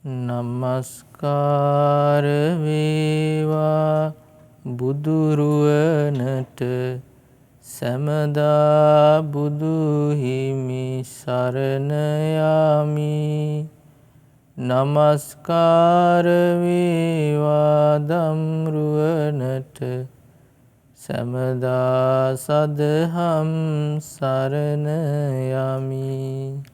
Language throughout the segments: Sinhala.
නමස්කාර වේවා බුදුරුවනට සැමදා බුදු හිමි සරණ යමි. නමස්කාර වේවා ධම්රුවනට සැමදා සදහම් සරණ යමි.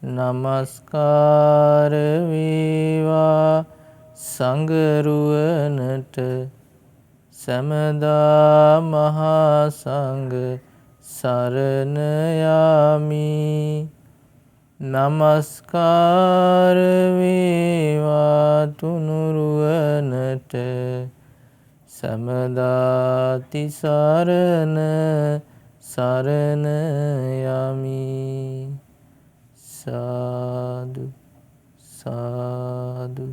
නමස්කාර වේවා සංඝරුවනට සැමදා මහා සංඝ සරණ යමි. නමස්කාර වේවා තුනුරුවනට සැමදා තිසරණ සරණ යමි. සාදු සාදු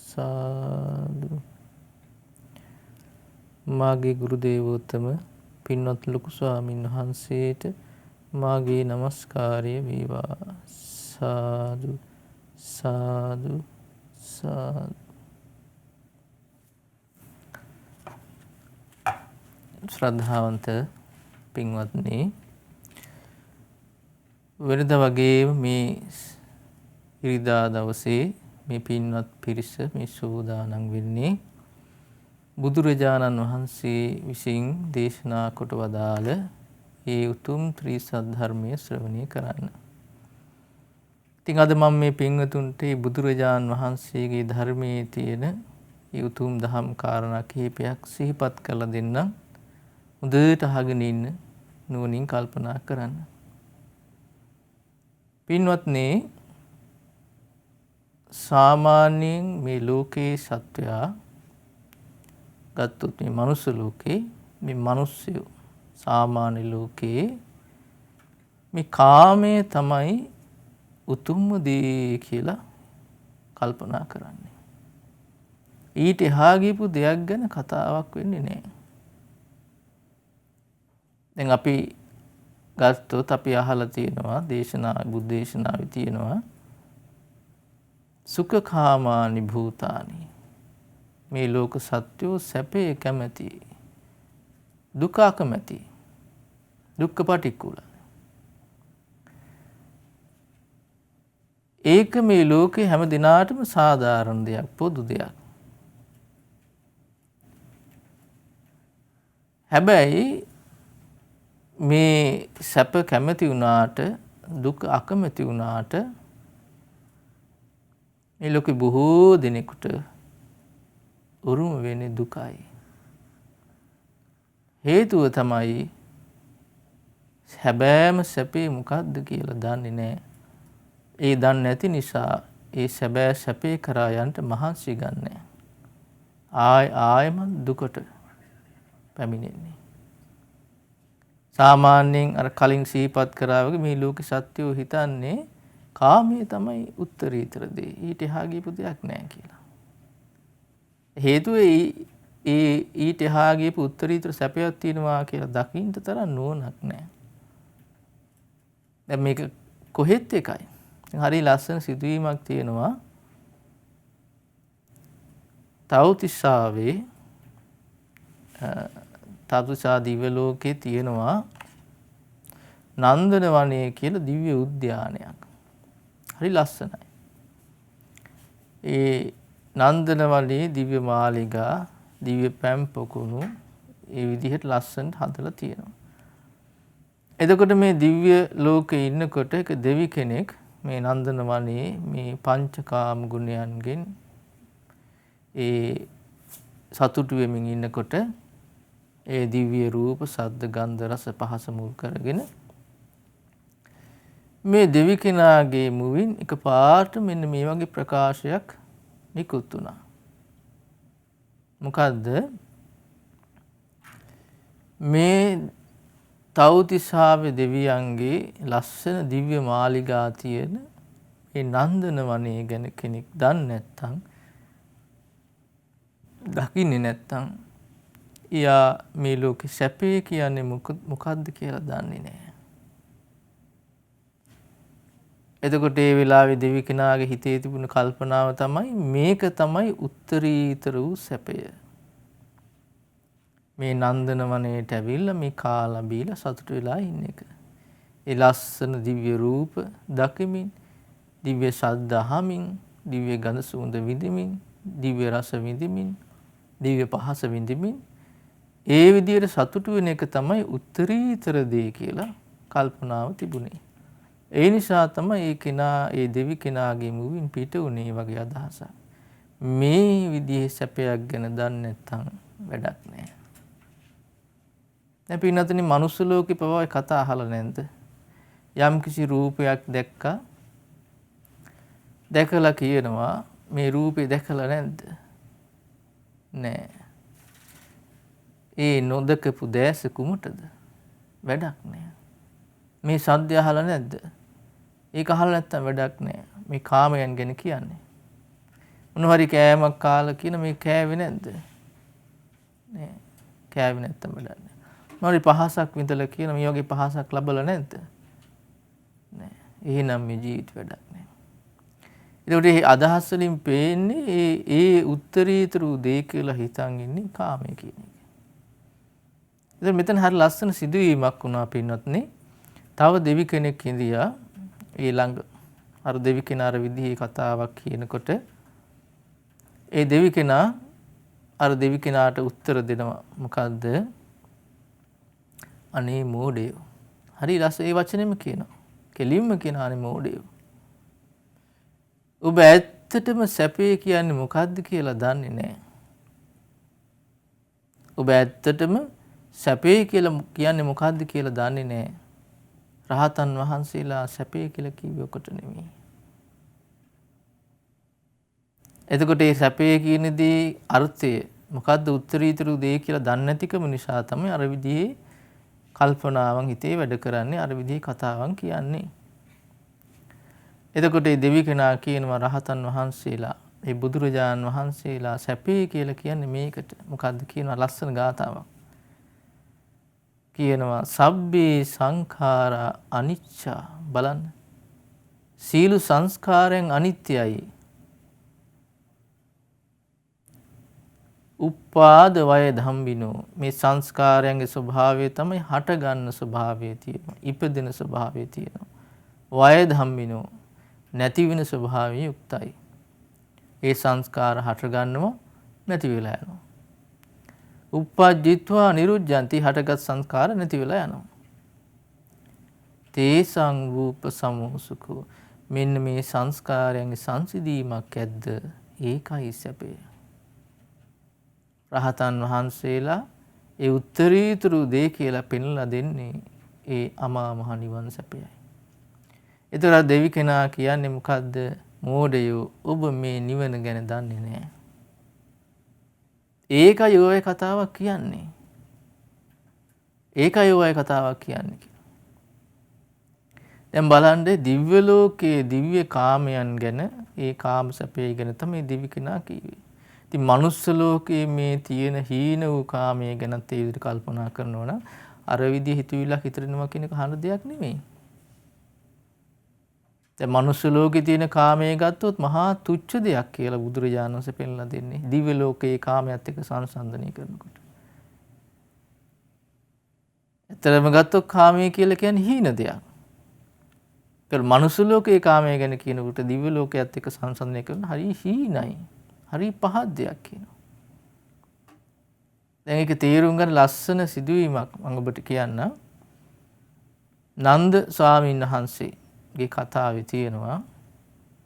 සාදු. මාගේ ගුරු දේවෝත්තම පින්වත් ලොකු ස්වාමීන් වහන්සේට මාගේ නමස්කාරය වේවා. සාදු සාදු සාදු. ශ්‍රද්ධාවන්ත පින්වත්නි, වෙනද වගේ මේ ඉරිදා දවසේ මේ පින්වත් පිරිස මේ සූදානම් වෙන්නේ බුදුරජාණන් වහන්සේ විසින් දේශනා කොට වදාළ ඒ උතුම් ත්‍රිසද්ධර්මය ශ්‍රවණය කරන්න. ඉතින් අද මම මේ පින්වතුන්ට බුදුරජාණන් වහන්සේගේ ධර්මයේ තියෙන ඒ උතුම් දහම් කාරණා කිහිපයක් සිහිපත් කරලා දෙන්නම්. හොඳට අහගෙන ඉන්න, නුවණින් කල්පනා කරන්න. පින්වත්නි, සාමාන්‍යයෙන් මේ ලෝකේ සත්වයා ගත්තොත් මේ මනුස්ස ලෝකේ, මේ මිනිස්සු සාමාන්‍ය ලෝකේ මේ කාමය තමයි උතුම්ම දේ කියලා කල්පනා කරන්නේ. ඊට එහා ගියපු දෙයක් ගැන කතාවක් වෙන්නේ නැහැ. දැන් අපි ගත්තොත් අපි අහලා තියෙනවා බුද්ධ දේශනාවේ තියෙනවා සුඛකාමානි භූතානි. මේ ලෝක සත්‍යෝ සැපේ කැමැති, දුක අකමැති, දුක්ඛ පටික්කුල. ඒක මේ ලෝකේ හැම දිනාටම සාධාරණ දෙයක්, පොදු දෙයක්. හැබැයි මේ සැප කැමති වුණාට, දුක අකමැති වුණාට මේ ලෝකේ බොහෝ දෙනෙකුට උරුම වෙන්නේ දුකයි. හේතුව තමයි හැබෑම සැපේ මොකක්ද කියලා දන්නේ නැහැ. ඒ දන්නේ නැති නිසා ඒ සැබෑ සැපේ කරා යන්න මහන්සි ගන්නෑ. ආයෙමත් දුකට පැමිණෙන්නේ. සාමාන්‍යයෙන් අර කලින් සිහිපත් කරා වගේ මේ ලෝකේ සත්‍යෝ හිතන්නේ කාමයේ තමයි උත්තරීතර දේ. ඊට එහා ගියපු දෙයක් නැහැ කියලා. හේතුව ඊට එහා ගියපු උත්තරීතර සැපයක් තියෙනවා කියලා දකින්න තරම් නුවණක් නැහැ. දැන් මේක කොහෙත් එකයි. හරි ලස්සන සිදුවීමක් තියෙනවා. තව්තිසාවේ තව්තිසා දිව්‍ය ලෝකේ තියෙනවා නන්දන වනය කියලා දිව්‍ය උද්‍යානයක්. හරි ලස්සනයි. ඒ නන්දන වනයේ දිව්‍ය මාලිගා, දිව්‍ය පැම් පොකුණු ඒ විදිහට ලස්සනට හදලා තියෙනවා. එතකොට මේ දිව්‍ය ලෝකේ ඉන්නකොට එක දෙවි කෙනෙක් මේ නන්දන වනයේ මේ පංචකාම ගුණයන්ගෙන් ඒ සතුටු වෙමින් ඉන්නකොට ඒ දිව්‍ය රූප, ශබ්ද, ගන්ධ, රස, පහස මුල් කරගෙන මේ දෙවි කෙනාගේ මුවින් එකපාරට මෙන්න මේ වගේ ප්‍රකාශයක් නිකුත් වුණා. මොකද්ද? මේ තව්තිසාවේ දෙවියන්ගේ ලස්සන දිව්‍ය මාලිගා තියෙන මේ නන්දන වනයේ ගැන කෙනෙක් දන්නේ නැත්නම්, දකින්නේ නැත්නම් එයා මේ ලෝකේ සැපේ කියන්නේ මොකද්ද කියලා දන්නේ නැහැ. එතකොට ඒ වෙලාවේ දෙවි කෙනාගේ හිතේ තිබුණ කල්පනාව තමයි මේක තමයි උත්තරීතර වූ සැපය. මේ නන්දන වනයේට ඇවිල්ලා මේ කාලා බීලා සතුට වෙලා ඉන්න එක. ඒ ලස්සන දිව්‍ය රූප දකිමින්, දිව්‍ය ශබ්ද අහමින්, දිව්‍ය ගඳ සුවඳ විඳිමින්, දිව්‍ය රස විඳිමින්, දිව්‍ය පහස විඳිමින් ඒ විදියට සතුටු වෙන එක තමයි උත්තරීතර දේ කියලා කල්පනාව තිබුණේ. ඒ නිසා තමයි ඒ කෙනා ඒ දෙවි කෙනාගේ මුවින් පිට උනේ වගේ අදහසක්. මේ විදිහේ සැපයක් ගැන දන්නේ නැත්නම් වැඩක් නැහැ. දැන් පින්නතනි මනුස්ස ලෝකේ පවා කතා අහලා නැන්ද? යම් කිසි රූපයක් දැක්කා. දැකලා කියනවා මේ රූපේ දැකලා නැද්ද? නෑ. ඒ නොදකපු දැස කුමටද? වැඩක් නෑ. මේ සද්දය අහලා නැද්ද? ඒක අහලා නැත්තම් වැඩක් නෑ. මේ කාමයන් ගැන කියන්නේ. මොනවා හරි කෑමක් කාලා කියන මේ කෑවේ නැද්ද? නෑ. කෑවේ නැත්තම් වැඩක් නෑ. මොනවා හරි පහසක් විඳලා කියන මේ වගේ පහසක් ලැබලා නැද්ද? නෑ. එහෙනම් මේ ජීවිත වැඩක් නෑ. ඒකට මේ අදහස් වලින් පේන්නේ ඒ උත්තරීතර දේ කියලා හිතන් ඉන්නේ කාමයේ කියන එක. ඉතින් මෙතන හරි ලස්සන සිදුවීමක් වුණා පින්වත්නි. තව දෙවි කෙනෙක් ඉඳියා ඒ ළඟ අර දෙවි කෙනා අර විදිහේ කතාවක් කියනකොට ඒ දෙවි කෙනා අර දෙවි කෙනාට උත්තර දෙනවා මොකද්ද? අනේ මෝඩයෝ. හරි රස ඒ වචනේම කියනවා. කෙලින්ම කියනවා අනේ මෝඩයෝ. ඔබ ඇත්තටම සැපේ කියන්නේ මොකද්ද කියලා දන්නේ නැහැ. ඔබ ඇත්තටම සැපේ කියලා කියන්නේ මොකද්ද කියලා දන්නේ නැහැ. රහතන් වහන්සේලා සැපේ කියලා කිව්වේ ඔකට නෙමෙයි. එතකොට මේ සැපේ කියන දේ අර්ථය මොකද්ද උත්තරීතර දේ කියලා දන්නේ නැතිකම නිසා තමයි අර විදිහේ කල්පනාවන් හිතේ වැඩ කරන්නේ අර විදිහේ කතාවන් කියන්නේ. එතකොට මේ දෙවි කෙනා කියනවා රහතන් වහන්සේලා මේ බුදුරජාණන් වහන්සේලා සැපේ කියලා කියන්නේ මේකට. මොකද්ද කියනවා ලස්සන ගාථාවක්. කියනවා සබ්බේ සංඛාරා අනිච්චා බලන්න. සීල සංස්කාරයන් අනිත්‍යයි. උපාද වය ධම්බිනෝ මේ සංස්කාරයන්ගේ ස්වභාවය තමයි හට ගන්න ස්වභාවය තියෙනවා. ඉපදෙන ස්වභාවය තියෙනවා. වය ධම්බිනෝ නැති වෙන ස්වභාවයෙන් යුක්තයි. ඒ සංස්කාර හට ගන්නවා නැති වෙලා යනවා. උප්පජ්ජිත්වා නිරුද්ධಂತಿ හටගත් සංස්කාර නැති වෙලා යනවා. තේසං රූප සමෝසුඛෝ මෙන්න මේ සංස්කාරයන්ගේ සංසිඳීමක් ඇද්ද ඒකයි සැපේ. රහතන් වහන්සේලා ඒ උත්තරීතර දේ කියලා පෙන්ලා දෙන්නේ ඒ අමා මහ නිවන් සැපයයි. ඒතර දෙවි කෙනා කියන්නේ මොකද්ද? මෝඩයෝ ඔබ මේ නිවන ගැන දන්නේ නැහැ. ඒකයි ඔය කතාවක් කියන්නේ. ඒකයි ඔය කතාවක් කියන්නේ. දැන් බලන්න දිව්‍ය ලෝකයේ දිව්‍ය කාමයන් ගැන ඒ කාම සැපේ ගැන තමයි දෙවි කෙනා කිව්වේ. ඉතින් මනුස්ස ලෝකයේ මේ තියෙන හීන වූ කාමයේ ගැනත් ඒ විදිහට කල්පනා කරනවා නම් අර විදිහ හිතවිල්ලක් හිතරිනවා කියන එක හරිය දෙයක් නෙමෙයි. දැන් මනුස්ස ලෝකයේ තියෙන කාමයේ ගත්තොත් මහා තුච්ඡ දෙයක් කියලා බුදුරජාණන් වහන්සේ පෙන්ලා දෙන්නේ. දිව්‍ය ලෝකයේ කාමයට එක්ක සංසන්දනය කරනකොට. ඇත්තටම ගත්තොත් කාමයේ කියලා කියන්නේ හීන දෙයක්. ඒත් මනුස්ස ලෝකයේ කාමයේ ගැන කියනකොට දිව්‍ය ලෝකයට එක්ක සංසන්දනය කරන හරිය හීනයි. හරි පහත් දෙයක් කියනවා. දැන් ඒක තේරුම් ගන්න ලස්සන සිදුවීමක් මම ඔබට කියන්නම්. නන්ද ස්වාමීන් වහන්සේගේ කතාවේ තියෙනවා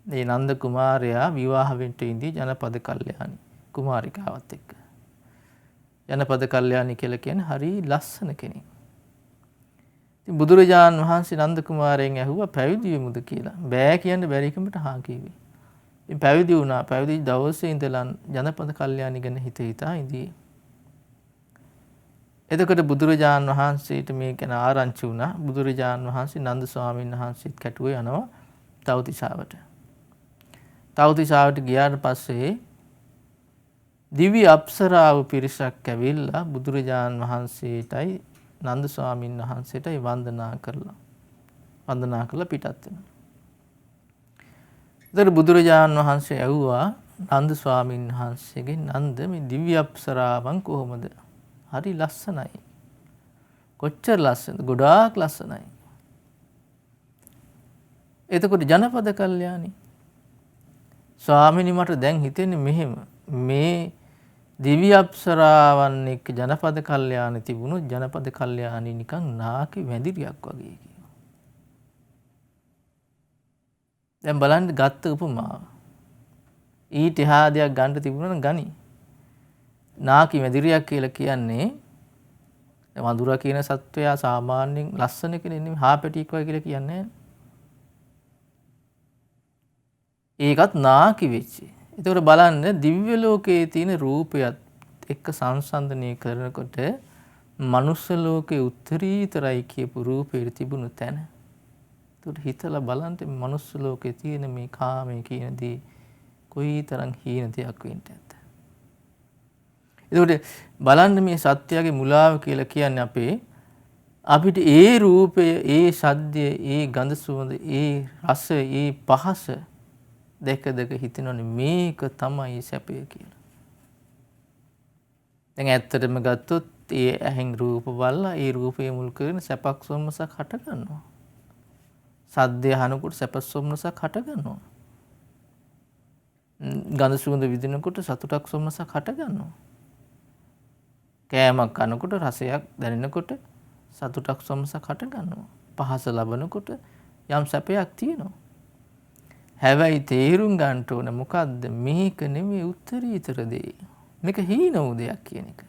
මේ නන්ද කුමාරයා විවාහ වෙන්න ඉඳි ජනපද කල්යාණි කුමාරිකාවත් එක්ක. ජනපද කල්යාණි කියලා කියන්නේ හරි ලස්සන කෙනෙක්. ඉතින් බුදුරජාණන් වහන්සේ නන්ද කුමාරයෙන් ඇහුවා පැවිදි වෙමුද කියලා. බෑ කියන්න බැරි කමට හා කිව්වේ. ඉතින් පැවිදි වුණා. පැවිදි දවසේ ඉඳලා ජනපද කල්යාණි ගැන හිතා ඉඳී. එතකොට බුදුරජාණන් වහන්සේට මේක ගැන ආරංචි වුණා. බුදුරජාණන් වහන්සේ නන්ද ස්වාමීන් වහන්සේත් කැටුවේ යනවා තවතිසාවට. තවතිසාවට ගියාට පස්සේ දිව්‍ය අප්සරාව පිරිසක් ඇවිල්ලා බුදුරජාණන් වහන්සේටයි නන්ද ස්වාමීන් වහන්සේටයි වන්දනා කරලා පිටත් වෙනවා. ඒතර බුදුරජාණන් වහන්සේ ඇහුවා නන්ද ස්වාමීන් වහන්සේගෙන් නන්ද මේ දිව්‍ය අප්සරාවන් කොහොමද? හරි ලස්සනයි. කොච්චර ලස්සනද? ගොඩාක් ලස්සනයි. එතකොට ජනපද කල්යාණි ස්වාමීනි මට දැන් හිතෙන්නේ මෙහෙම මේ දිව්‍ය අප්සරාවන් එක්ක ජනපද කල්යාණි තිබුණොත් ජනපද කල්යාණි නිකන් නාකි වැඳිරියක් වගේ කියනවා. දැන් බලන්න ගත්ත උපමාව. ඊට එහා දෙයක් ගන්න තිබුණා නම් ගනි. නාකි වැඳිරියක් කියලා කියන්නේ වඳුරා කියන සත්වයා සාමාන්‍යයෙන් ලස්සන කෙනෙක් නෙමෙයි හාපැටියෙක් වගේ කියලා කියන්නේ. ඒකත් නාකි වෙච්චි. ඒතකොට බලන්න දිව්‍ය ලෝකයේ තියෙන රූපයත් එක්ක සංසන්දනය කරනකොට මනුස්ස ලෝකේ උත්තරීතරයි කියපු රූපේ තිබුණු තැන. ඒතකොට හිතලා බලන්න මනුස්ස ලෝකේ තියෙන මේ කාමයේ කියන දේ කොයිතරම් හීන දෙයක් වෙන්න ඇද්ද. ඒතකොට බලන්න මේ සත්‍යයේ මුලාව කියලා කියන්නේ අපිට ඒ රූපය, ඒ ශබ්දය, ඒ ගඳ සුවඳ, ඒ රස, ඒ පහස දෙක හිතනවනේ මේක තමයි සැපය කියලා. දැන් ඇත්තටම ගත්තොත් ඒ ඇහෙන් රූප බලලා ඒ රූපය මුල් කරගෙන සැපක් සොම්නසක් හට ගන්නවා. සද්දය අහනකොට සැප සොම්නසක් හට ගන්නවා. ගඳ සුවඳ විඳිනකොට සතුටක් සොම්නසක් හට ගන්නවා. කෑමක් කනකොට රසයක් දැනෙනකොට සතුටක් සොම්නසක් හට ගන්නවා. පහස ලබනකොට යම් සැපයක් තියෙනවා. හැබැයි තේරුම් ගන්න ඕන මොකද්ද මේක නෙමෙයි උත්තරීතර දේ. මේක හීන වූ දෙයක් කියන එක.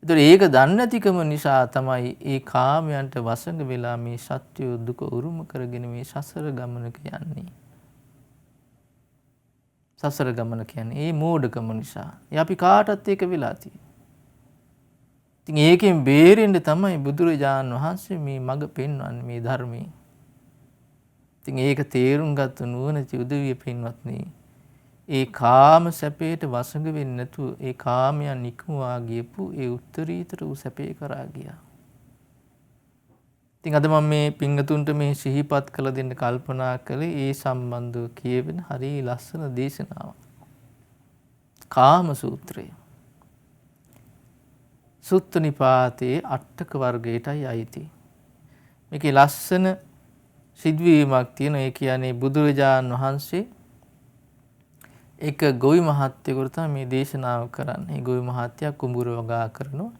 ඒතර ඒක දන්නේ නැතිකම නිසා තමයි ඒ කාමයන්ට වසඟ වෙලා මේ සත්‍ය දුක උරුම කරගෙන මේ සසර ගමනක යන්නේ. සසර ගමන කියන්නේ ඒ මෝඩකම නිසා. ඒ අපි කාටත් ඒක වෙලා තියෙන්නේ. ඉතින් ඒකෙන් බේරෙන්න තමයි බුදුරජාණන් වහන්සේ මේ මඟ පෙන්වන්නේ මේ ධර්මයේ. ඉතින් ඒක තේරුම් ගත්ත නුවණැති උදවිය පින්වත්නි ඒ කාම සැපයට වසඟ වෙන්නේ නැතුව ඒ කාමයන් නික්මවා ගියපු ඒ උත්තරීතර වූ සැපේ කරා ගියා. ඉතින් අද මම මේ පින්වතුන්ට මේ සිහිපත් කළ දෙන්න කල්පනා කළේ ඒ සම්බන්ධව කියවෙන හරි ලස්සන දේශනාවක්. කාම සූත්‍රය. සුත්ත නිපාතයේ අටක වර්ගයටයි අයිති. මේකේ ලස්සන සිදුවීමක් තියෙනවා. ඒ කියන්නේ බුදුරජාණන් වහන්සේ එක ගොවි මහත්තයෙකුට තමයි මේ දේශනාව කරන්නේ. ගොවි මහත්තයා කුඹුර වගා කරනවා.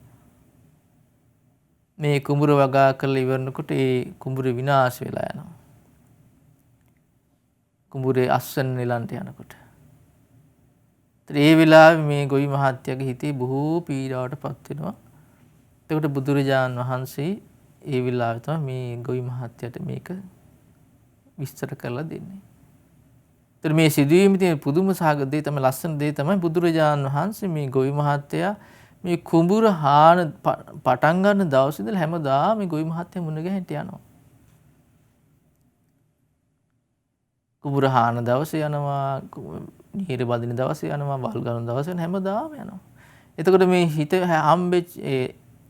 මේ කුඹුර වගා කරලා ඉවරනකොට ඒ කුඹුර විනාශ වෙලා යනවා. කුඹුරේ අස්වැන්න නෙලන්ට යනකොට. ඒ වෙලාවේ මේ ගොවි මහත්තයාගේ හිතේ බොහෝ පීඩාවටපත් වෙනවා. එතකොට බුදුරජාණන් වහන්සේ ඒ වෙලාවේ තමයි මේ ගොවි මහත්තයාට මේක විස්තර කරලා දෙන්නේ. ඒතර මේ සිදුවීමේ තියෙන පුදුම සහගත දේ තමයි ලස්සන දේ තමයි බුදුරජාණන් වහන්සේ මේ ගොවි මහත්තයා මේ කුඹුර හාන පටන් ගන්න දවසේ ඉඳලා හැමදාම මේ ගොවි මහත්තයා මුණ ගැහෙන්න යනවා. කුඹුර හාන දවසේ යනවා, නිහිර බදින දවසේ යනවා, වල් ගන්න දවසේ හැමදාම යනවා. එතකොට මේ හිත හම්බෙච්ච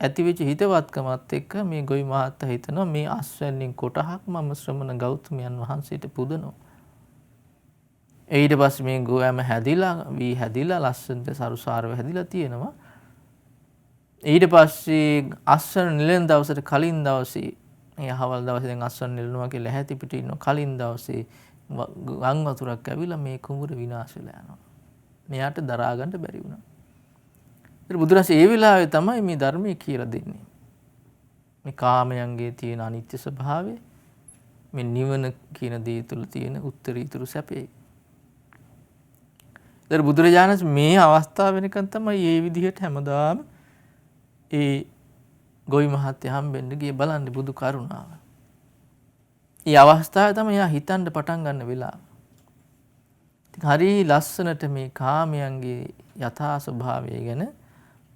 ඇතිවෙච්ච හිතවත්කමත් එක්ක මේ ගොවි මහත්තයා හිතනවා මේ අස්වැන්නෙන් කොටහක් මම ශ්‍රමණ ගෞතමයන් වහන්සේට පුදනවා. ඊට පස්සේ මේ ගෝයම හැදිලා ලස්සනට සරුසාරව හැදිලා තියෙනවා. ඊට පස්සේ අස්වැන්න නිලන දවසට කලින් දවසේ මේ අහවල් දවසේ දැන් අස්වැන්න නිලනවා කියලා හැටි පිට ඉන්න කලින් දවසේ ගම් වතුරක් ඇවිල්ලා මේ කුඹුර විනාශ වෙලා යනවා. මෙයාට දරා ගන්න බැරි වුණා. ඒත් බුදුරජාණන් ඒ වෙලාවේ තමයි මේ ධර්මයේ කියලා දෙන්නේ. මේ කාමයන්ගේ තියෙන අනිත්‍ය ස්වභාවය මේ නිවන කියන දේ තුළ තියෙන උත්තරීතර සැපේ. ඒත් බුදුරජාණන් මේ අවස්ථාව වෙනකන් තමයි මේ විදිහට හැමදාම ඒ ගොවි මහත්තයා හම්බෙන්න ගියේ බලන්න බුදු කරුණාව. මේ අවස්ථාවේ තමයි යා හිතන්න පටන් ගන්න වෙලාව. ඉතින් හරි ලස්සනට මේ කාමයන්ගේ යථා ස්වභාවය ගැන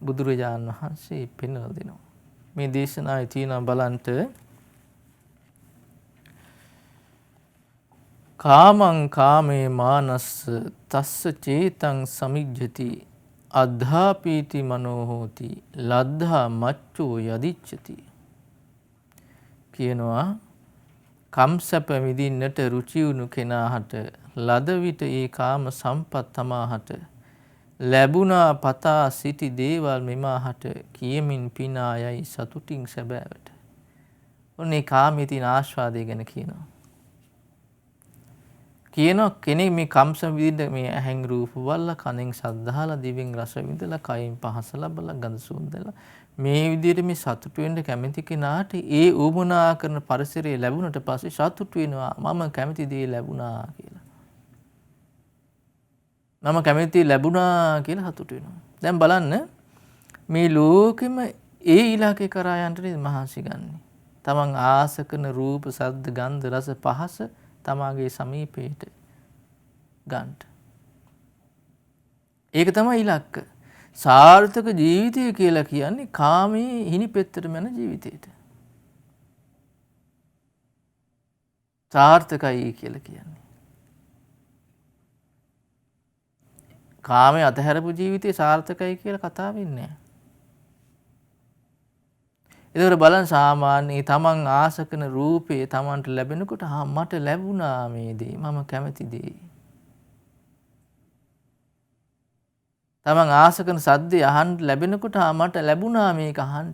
බුදුරජාණන් වහන්සේ පෙන්වලා දෙනවා. මේ දේශනාවේ තියෙන බලන්ට කාමං කාමේ මානස්ස තස්ස චේතං සමිජ්ජති අද්ධාපීති මනෝ හෝති ලද්ධා මච්චෝ යදිච්ඡති කියනවා. කම්සප විඳින්නට රුචි වුණු කෙනාට ලද විට ඒ කාම සම්පත් තමාහට ලැබුණා පතා සිටි දේවල් මෙමාහට කියමින් පිනා යයි සතුටින් සැබෑවට. ඔන්නේ කාමයේ තියෙන ආස්වාදය ගැන කියනවා. කියනවා කෙනෙක් මේ කම්සප විඳින්න මේ ඇහෙන් රූප බලලා කනෙන් ශබ්ද අහලා දිවෙන් රස විඳලා කයින් පහස ලබලා ගඳ සුවඳලා මේ විදිහට මේ සතුට වෙන්න කැමති කෙනාට ඒ උවමනා කරන පරිසරය ලැබුණට පස්සේ සතුට වෙනවා මම කැමති දේ ලැබුණා කියලා. මම කැමති ලැබුණා කියලා සතුට වෙනවා. දැන් බලන්න මේ ලෝකෙම ඒ ඉලක්කේ කරා යන්න නේද මහන්සි ගන්නෙ. තමන් ආස කරන රූප, ශබ්ද, ගන්ධ, රස, පහස තමාගේ සමීපයට ගන්න. ඒක තමයි ඉලක්ක. සාර්ථක ජීවිතය කියලා කියන්නේ කාමයේ හිණි පෙත්තටම යන ජීවිතයට. සාර්ථකයි කියලා කියන්නේ. කාමයේ අතහැරපු ජීවිතේ සාර්ථකයි කියලා කතා වෙන්නේ නැහැ. ඒතකොට බලන්න සාමාන්‍යයෙන් තමන් ආස කරන රූපේ තමන්ට ලැබෙනකොට මට ලැබුණා මේ දේ මම කැමති දේ. තමන් ආස කරන සද්දේ අහන්න ලැබෙනකොට මට ලැබුණා මේක අහන්න.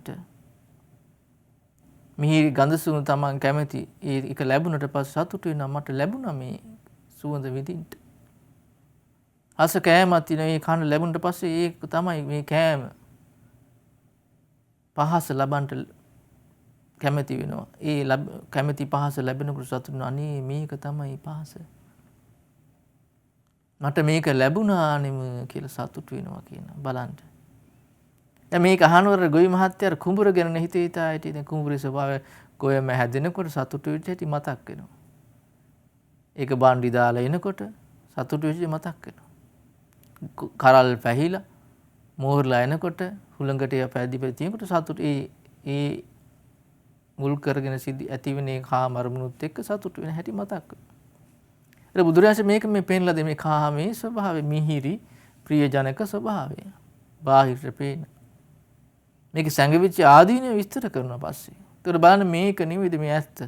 මිහිරි ගඳ සුවඳ තමන් කැමති ඒක ලැබුණට පස්සේ සතුටු වෙනවා මට ලැබුණා මේ සුවඳ විඳින්න. අස කෑමක් තියෙන ඒ කන ලැබුණට පස්සේ ඒක තමයි මේ කෑම. පහස ලබන්ට කැමති වෙනවා. ඒ කැමති පහස ලැබෙනකොට සතුටු වෙනවා. අනේ මේක තමයි පහස. මට මේක ලැබුණා නෙම කියලා සතුටු වෙනවා කියන බලන්න. දැන් මේක අහනවර ගොවි මහත්තයා කුඹුර ගැන හිතේ හිතා හිටියේ. දැන් කුඹුරේ ස්වභාවය ගොයම හැදෙනකොට සතුටු වෙච්ච හැටි මතක් වෙනවා. ඒක බාණ්ඩි දාලා එනකොට සතුටු වෙච්ච මතක් වෙනවා. කරල් පැහිලා මෝරලා එනකොට හුළඟට පැදිපෙ තියෙනකොට සතුට ඒ මුල් කරගෙන සිද්ධ ඇතිවෙන ඒ කාම අරමුණුත් එක්ක සතුට වෙන හැටි මතක් වෙනවා. බුදුරජාණන් මේක මේ පෙන්ලා දෙන්නේ කාමයේ ස්වභාවය මිහිරි ප්‍රියජනක ස්වභාවය. බාහිරට පේන. මේක සංගවිච්ච ආදීනව විස්තර කරනවා පස්සේ. ඒතර බලන්න මේක නෙවෙයිද මේ ඇත්ත.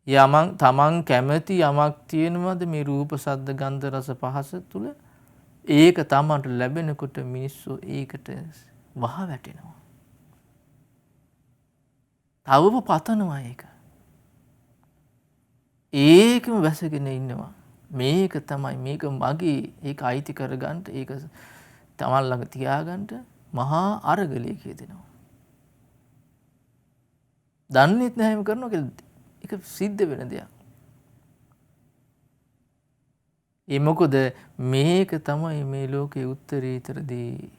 තමන් කැමති යමක් තියෙනවද මේ රූප, ශබ්ද, ගන්ධ, රස, පහස තුල ඒක තමන්ට ලැබෙනකොට මිනිස්සු ඒකට වහ වැටෙනවා. තවම පතනවා ඒක. ඒකම වැසගෙන ඉන්නවා. මේක තමයි මේක මගේ ඒක අයිති කරගන්න ඒක තමන් ළඟ තියාගන්න මහා අරගලයේ කියදෙනවා. දන්නේත් නැහැ එහෙම කරනවා කියලා ඒක සිද්ධ වෙන දෙයක්. ඒ මොකද මේක තමයි මේ ලෝකේ උත්තරීතර දේ.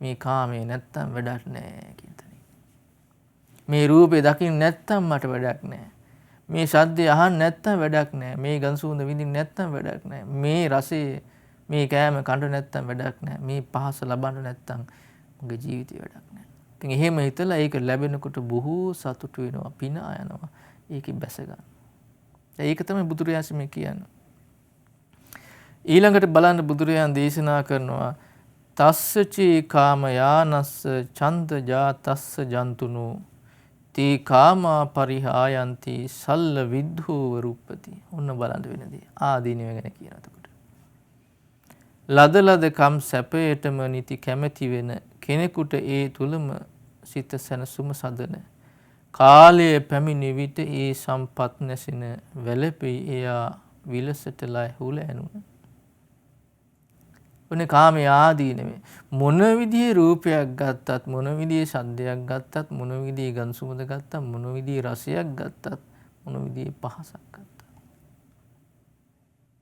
මේ කාමේ නැත්තම් වැඩක් නැහැ කියන තැන. මේ රූපේ දකින්න නැත්තම් මට වැඩක් නැහැ. මේ ශබ්දය අහන්න නැත්තම් වැඩක් නැහැ. මේ ගඳ සුවඳ විඳින්න නැත්තම් වැඩක් නැහැ. මේ රසයේ මේ කෑම කන්න නැත්තම් වැඩක් නැහැ. මේ පහස ලබන්න නැත්තම් මගේ ජීවිතේ වැඩක් නැහැ. ඉතින් එහෙම හිතලා ඒක ලැබෙනකොට බොහෝ සතුටු වෙනවා, පිනා යනවා. ඒකෙන් බැස ගන්න. ඒක තමයි බුදුරජාණන් මේ කියන්නේ. ඊළඟට බලන්න බුදුරජාණන් දේශනා කරනවා තස්සචේ කාමයානස්ස ඡන්ද ජාතස්ස ජන්තුනු තී කාමා පරිහායන්ති සල්ල විද්ධෝව රූපති. ඔන්න බලන්න වෙන දේ. ආදීනව ගැන කියන එතකොට. ලද කම් සැපයටම නිති කැමැති වෙන කෙනෙකුට ඒ තුලම සිත සැනසුම සදන කාලය පැමිණි විට ඒ සම්පත් නැසින වැළපෙයි එයා විලසටලා හුල ඇනුන. ඔන්නේ කාමයේ ආදීනවේ මොන විදිහේ රූපයක් ගත්තත් මොන විදිහේ ශබ්දයක් ගත්තත් මොන විදිහේ ගඳ සුවඳ ගත්තත් මොන විදිහේ රසයක් ගත්තත් මොන විදිහේ පහසක් ගත්තත්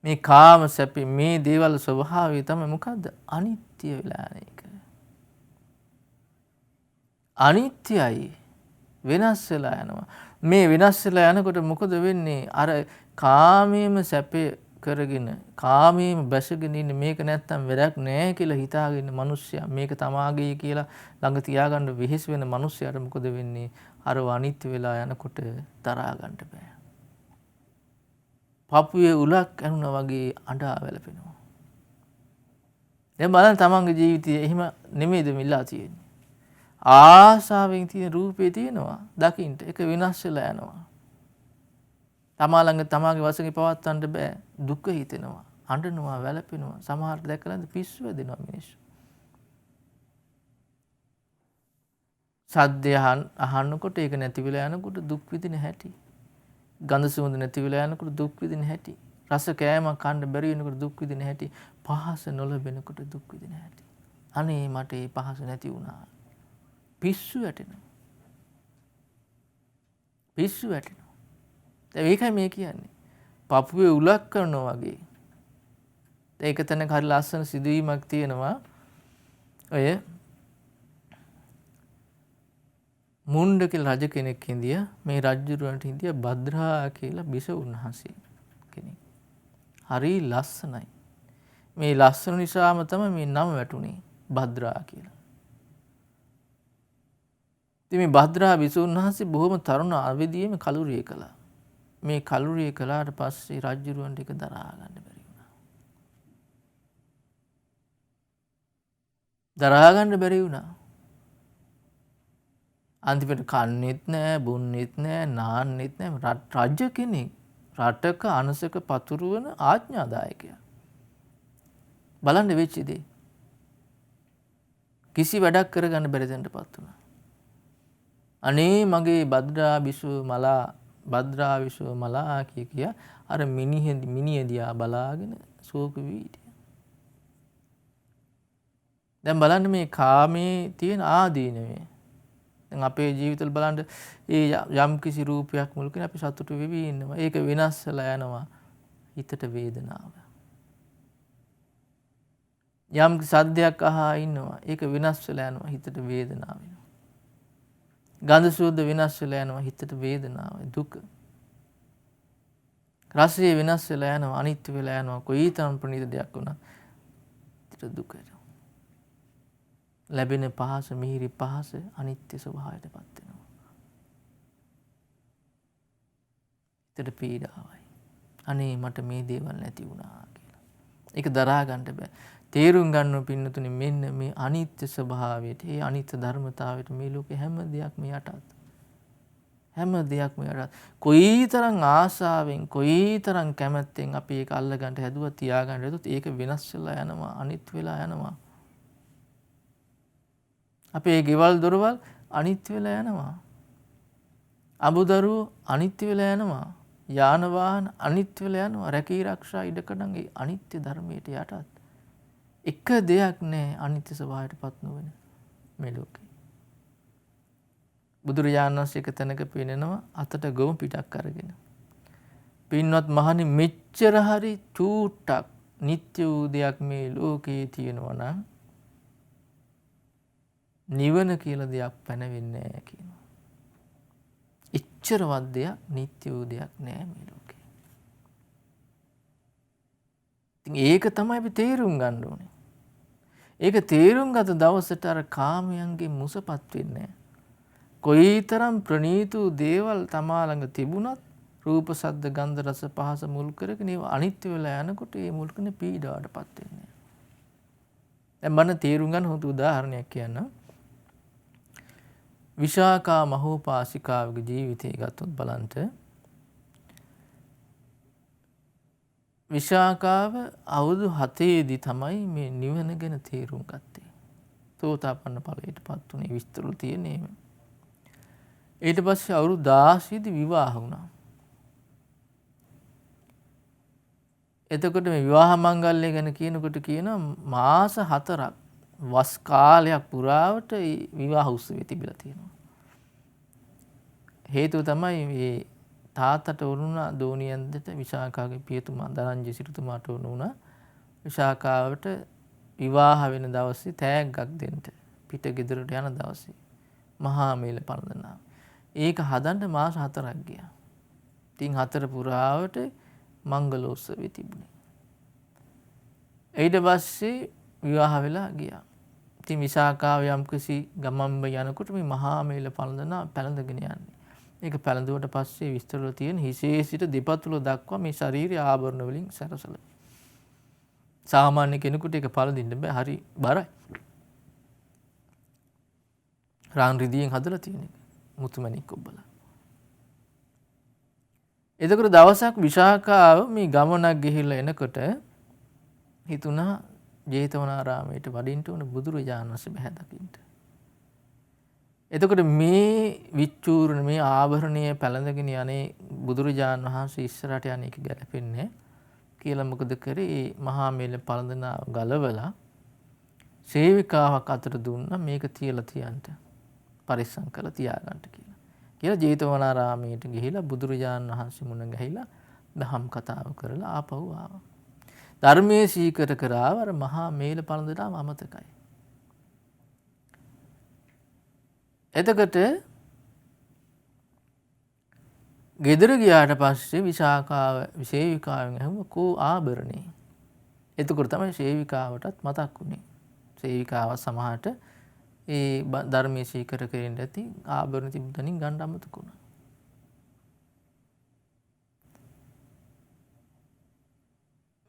මේ කාම සැපේ මේ දේවල් ස්වභාවය තමයි මොකද්ද? අනිත්‍ය වෙලා යන එක. අනිත්‍යයි. වෙනස් වෙලා යනවා. මේ වෙනස් වෙලා යනකොට මොකද වෙන්නේ? අර කාමයේම සැපේ කරගෙන කාමයේම බැසගෙන ඉන්න මේක නැත්තම් වැඩක් නැහැ කියලා හිතාගෙන ඉන්න මිනිස්සයා මේක තමාගේ කියලා ළඟ තියාගන්න වෙහෙස වෙන මිනිස්සයාට මොකද වෙන්නේ? අර අනිත්‍ය වෙලා යනකොට තරහා ගන්න බෑ. පපුවේ උලක් ඇනුනා වගේ අඬා වැළපෙනවා. දැන් බලන්න තමන්ගේ ජීවිතය එහෙම නෙමෙයිද මිලා තියෙන්නේ. ආසාවෙන් තියෙන රූපේ තියෙනවා දකින්න ඒක විනාශ වෙලා යනවා. තමා ළඟ තමාගේ වශයෙන් පවත්වන්න බෑ. දුක හිතෙනවා, අඬනවා, වැළපෙනවා. සමහර දැකලාද පිස්සු වැදෙනවා මිනිස්සු. සද්දය අහනකොට ඒක නැති වෙලා යනකොට දුක් විඳින හැටි. ගඳ සුවඳ නැති වෙලා යනකොට දුක් විඳින හැටි. රස කෑමක් කන්න බැරි වෙනකොට දුක් විඳින හැටි. පහස නොලැබෙනකොට දුක් විඳින හැටි. අනේ මට මේ පහස නැති වුණා. පිස්සු වැටෙනවා. පිස්සු වැටෙනවා. දැන් ඒකයි මේ කියන්නේ. පපුවේ උලක් කරනවා වගේ. ඒක තැනක හරි ලස්සන සිදුවීමක් තියෙනවා. ඔය මුණ්ඩ කියලා රජ කෙනෙක් හිටියා. මේ රජුරවන්ට හිටියා භද්‍රා කියලා බිසව උන්වහන්සේ කෙනෙක්. හරි ලස්සනයි. මේ ලස්සන නිසාම තමයි මේ නම වැටුනේ භද්‍රා කියලා. ඉතින් මේ භද්‍රා බිසව උන්වහන්සේ බොහොම තරුණ අවදියේම කලුරිය කළා. මේ කලුරිය කළාට පස්සේ රජුරවන්ට ඒක දරා ගන්න බැරි වුණා. දරා ගන්න බැරි වුණා. අන්තිමට කන්නෙත් නෑ, බොන්නෙත් නෑ, නාන්නෙත් නෑ. රජ කෙනෙක්, රටක අනසක පතුරවන ආඥාදායකයා. බලන්න වෙච්ච දේ. කිසි වැඩක් කරගන්න බැරි තැනටපත් වුණා. අනේ මගේ භද්‍රා විශ්ව මලා කිය අර මිනිහ දිහා බලාගෙන ශෝක වී හිටියා. දැන් බලන්න මේ කාමයේ තියෙන ආදීනවේ. දැන් අපේ ජීවිතවල බලන්න යම් කිසි රූපයක් මුල් කරගෙන අපි සතුටු වෙවි ඉන්නවා. ඒක වෙනස් වෙලා යනවා. හිතට වේදනාව. යම් සද්දයක් අහා ඉන්නවා. ඒක වෙනස් වෙලා යනවා. හිතට වේදනාව වෙනවා. ගන්ධ සුවඳ වෙනස් වෙලා යනවා. හිතට වේදනාව, දුක. රසය වෙනස් වෙලා යනවා. අනිත්‍ය වෙලා යනවා. කොයිතරම් ප්‍රණීත දෙයක් වුණත් හිතට දුක එනවා. ලැබෙන පහස, මිහිරි පහස අනිත්‍ය ස්වභාවයටපත් වෙනවා. හිතට පීඩාවයි. අනේ මට මේ දේවල් නැති වුණා කියලා. ඒක දරා ගන්න බෑ. තේරුම් ගන්න පින්නතුනි මෙන්න මේ අනිත්‍ය ස්වභාවයට, මේ අනිත්‍ය ධර්මතාවයට මේ ලෝකේ හැම දෙයක්ම යටත්. හැම දෙයක්ම යටත්. කොයිතරම් ආශාවෙන්, කොයිතරම් කැමැත්තෙන් අපි ඒක අල්ල ගන්න හැදුවා, තියා ගන්න හැදුවත් ඒක වෙනස් වෙලා යනවා, අනිත්‍ය වෙලා යනවා. අපේ ගෙවල් දොරවල් අනිත්‍ය වෙලා යනවා. අමුදරුවෝ අනිත්‍ය වෙලා යනවා. යාන වාහන අනිත්‍ය වෙලා යනවා. රැකී ආරක්ෂා ඉඩකඩම් අනිත්‍ය ධර්මයට යටත්. එක දෙයක් නෑ අනිත්‍ය ස්වභාවයටපත් නොවන මේ ලෝකේ. බුදුරජාණන් වහන්සේ එක තැනක පෙන්නනවා අතට ගොම පිටක් අරගෙන. පින්වත් මහණනි මෙච්චර හරි චූට්ටක් නිත්‍ය වූ දෙයක් මේ ලෝකේ තියෙනවා නම් නිවන කියලා දෙයක් පැනවෙන්නේ නැහැ කියනවා. එච්චරවත් දෙයක් නිත්‍ය වූ දෙයක් නෑ මේ ලෝකේ. ඉතින් ඒක තමයි අපි තේරුම් ගන්න ඕනේ. ඒක තේරුම් ගත දවසට අර කාමයන්ගේ මුසපත් වෙන්නේ නැහැ. කොයිතරම් ප්‍රණීත වූ දේවල් තමා ළඟ තිබුණත් රූප, ශබ්ද, ගන්ධ, රස, පහස මුල් කරගෙන ඒවා අනිත්‍ය වෙලා යනකොට ඒ මුල් කරන පීඩාවටපත් වෙන්නේ නැහැ. දැන් මම තේරුම් ගන්න හොඳ උදාහරණයක් කියන්නම්. විශාකා මහෝපාසිකාවගේ ජීවිතය ගත්තොත් බලන්න විශාකාව අවුරුදු 7 දී තමයි මේ නිවන ගැන තේරුම් ගත්තේ. සෝතාපන්න ඵලයටපත් උනේ විස්තර තියෙන්නේ. ඊට පස්සේ අවුරුදු 16 දී විවාහ වුණා. එතකොට මේ විවාහ මංගල්‍ය ගැන කියනකොට කියනවා මාස 4ක් වස් කාලයක් පුරාවට විවාහ උත්සවය තිබිලා තියෙනවා. හේතුව තමයි මේ තාත්තට වුණා දෝනියන්දට විශාකාගේ පියතුමා දරංජි සිටුතුමාට වුණා විශාකාවට විවාහ වෙන දවසේ තෑග්ගක් දෙන්න පිට ගෙදරට යන දවසේ මහා මේල පළඳනවා. ඒක හදන්න මාස 4ක් ගියා. ඉතින් 4 පුරාවට මංගලෝත්සවය තිබුණේ. ඊට පස්සේ විවාහ වෙලා ගියා. ඉතින් විශාකාව යම්කිසි ගමම්බ යනකොට මේ මහා මේල පැලඳගෙන යන්නේ. ඒක පැලඳුවට පස්සේ විස්තර වල තියෙන හිසේ සිට දෙපතුල දක්වා මේ ශාරීරික ආභරණ වලින් සැරසලා. සාමාන්‍ය කෙනෙකුට ඒක පළඳින්න බෑ. හරි බරයි. රාන් රිදියෙන් හදලා තියෙන එක. මුතුමැණික් ඔබලා. එතකොට දවසක් විශාඛාව මේ ගමනක් ගිහිල්ලා එනකොට හිතුණා ජේතවනාරාමයට වඩින්න ඕන බුදුරජාණන් වහන්සේ බහැ දකින්න. එතකොට මේ විච්චූරණ මේ ආභරණය පැළඳගෙන යන්නේ බුදුරජාණන් වහන්සේ ඉස්සරහට යන එක ගැලපෙන්නේ කියලා මොකද කරේ? මහා මේල පළඳන ගලවලා සේවිකාවක් අතට දුන්නා මේක තියලා තියන්න. පරිස්සම් කරලා තියාගන්න කියලා. කියලා ජේතවනාරාමයට ගිහිලා බුදුරජාණන් වහන්සේ මුණ ගැහිලා දහම් කතාව කරලා ආපහු ආවා. ධර්මයේ සීකර කරාව අර මහා මේල පළඳනාම අමතකයි. එතකොට ගෙදර ගියාට පස්සේ විශාඛාව සේවිකාවෙන් අහුව කෝ ආභරණේ. එතකොට තමයි සේවිකාවටත් මතක් වුණේ. සේවිකාව සමහරට ඒ ධර්මයේ සීකර කරෙන්න ඇති ආභරණ තිබුණින් ගන්න අමතක වුණා.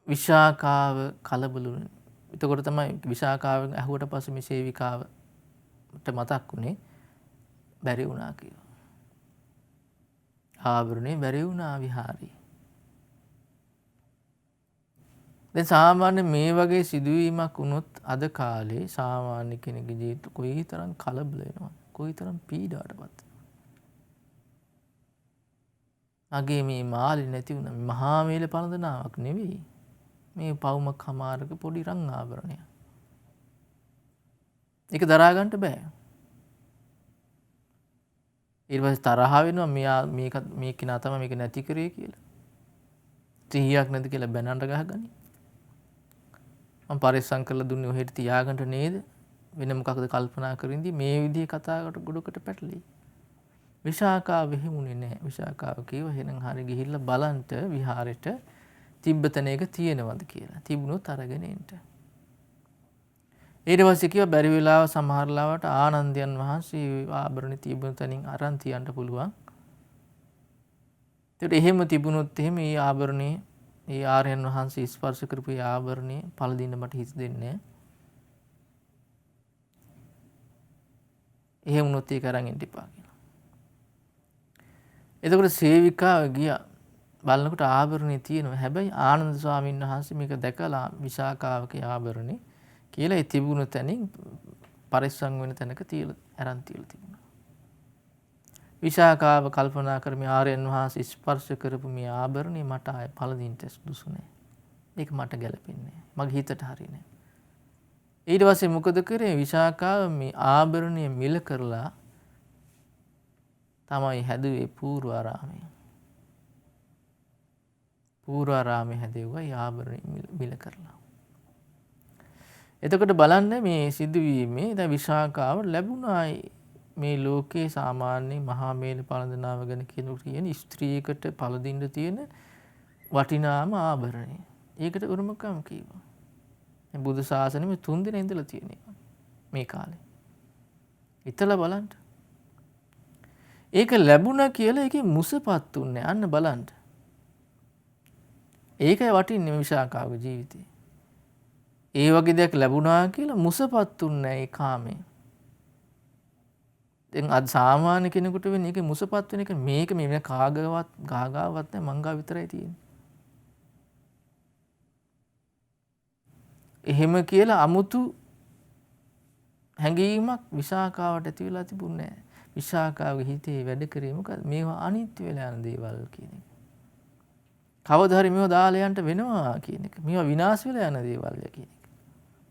විශාඛාව කලබලුනේ. එතකොට තමයි විශාඛාවෙන් අහුවට පස්සේ මේ සේවිකාවට මතක් වුණේ බැරි වුණා කියලා. ආභරණේ බැරි වුණා විහාරේ. දැන් සාමාන්‍ය මේ වගේ සිදුවීමක් වුණොත් අද කාලේ සාමාන්‍ය කෙනෙකුගේ ජීවිත කොයිතරම් කලබල වෙනවද? කොයිතරම් පීඩාවටපත් වෙනවද? අගේ මේ මාළි නැති වුණා. මහා මේල පළඳනාවක් නෙවෙයි. මේ පවුමක් හමාරක පොඩි රන් ආභරණයක්. ඒක දරා ගන්න බෑ. ඊට පස්සේ තරහ වෙනවා මෙයා මේ කෙනා තමයි මේක නැති කරේ කියලා. 100ක් නැති කියලා බැනන්න ගහගනි. මම පරිස්සම් කරලා දුන්නේ ඔහෙට තියාගන්න නේද? වෙන මොකක්ද කල්පනා කරින්දී මේ විදිහේ කතාවකට ගොඩකට පැටලෙයි. විශාඛාව වෙහිමුනේ නැහැ. විශාඛාව කිව්වා එහෙනම් හරි ගිහිල්ලා බලන්න විහාරෙට තිබ්බතන එක තියෙනවද කියලා. තිබුණොත් අරගෙන එන්න. ඊට පස්සේ කිව්වා බැරි වෙලාව සමහර ලාවට ආනන්දයන් වහන්සේ ආභරණ තිබුණ තැනින් අරන් තියන්න පුළුවන්. ඒත් එහෙම තිබුණොත් එහෙම මේ ආභරණේ ඒ ආර්යයන් වහන්සේ ස්පර්ශ කරපු ඒ ආභරණේ පළදින්න මට හිත දෙන්නේ නැහැ. එහෙම වුණොත් ඒක අරන් එන්න එපා කියලා. එතකොට සේවිකාව ගියා. බලනකොට ආභරණේ තියෙනවා. හැබැයි ආනන්ද ස්වාමීන් වහන්සේ මේක දැකලා විශාඛාවගේ ආභරණේ කියලා ඒ තිබුණු තැනින් පරිස්සම් වෙන තැනක තියලා අරන් තියලා තිබුණා. විශාඛාව කල්පනා කර මේ ආර්යයන් වහන්සේ ස්පර්ශ කරපු මේ ආභරණේ මට ආය පළදින්න සුදුසු නෑ. ඒක මට ගැලපෙන්නේ නෑ. මගේ හිතට හරියන්නේ නෑ. ඊට පස්සේ මොකද කරේ? විශාඛාව මේ ආභරණය මිල කරලා තමයි හැදුවේ පූර්වාරාමය. පූර්වාරාමය හැදෙව්වා ඒ ආභරණය මිල කරලා. එතකොට බලන්න මේ සිදුවීමේ දැන් විශාඛාව ලැබුණා මේ ලෝකේ සාමාන්‍ය මහා මේල පළඳනාව ගැන කියන ස්ත්‍රියකට පළදින්න තියෙන වටිනාම ආභරණය. ඒකට උරුමකම් කීවා. මේ බුදු සාසනෙම 3 දින ඉඳලා තියෙනවා මේ කාලේ. හිතලා බලන්න. ඒක ලැබුණා කියලා ඒකේ මුසපත් උන්නේ අන්න බලන්න. ඒකයි වටින්නේ විශාඛාවගේ ජීවිතේ. ඒ වගේ දෙයක් ලැබුණා කියලා මුසපත් උන්නේ ඒ කාමේ. දැන් අද සාමාන්‍ය කෙනෙකුට වෙන්නේ ඒකේ මුසපත් වෙන එක මේක මේ කාගවත් ගාගාවත් නැහැ මංගා විතරයි තියෙන්නේ. එහෙම කියලා අමුතු හැඟීමක් විශාඛාවට ඇති වෙලා තිබුණේ නැහැ. විශාඛාවගේ හිතේ වැඩ කරේ මොකද? මේවා අනිත්‍ය වෙලා යන දේවල් කියන එක. කවදා හරි මේවා දාලා යන්න වෙනවා කියන එක. මේවා විනාශ වෙලා යන දේවල් කියන එක.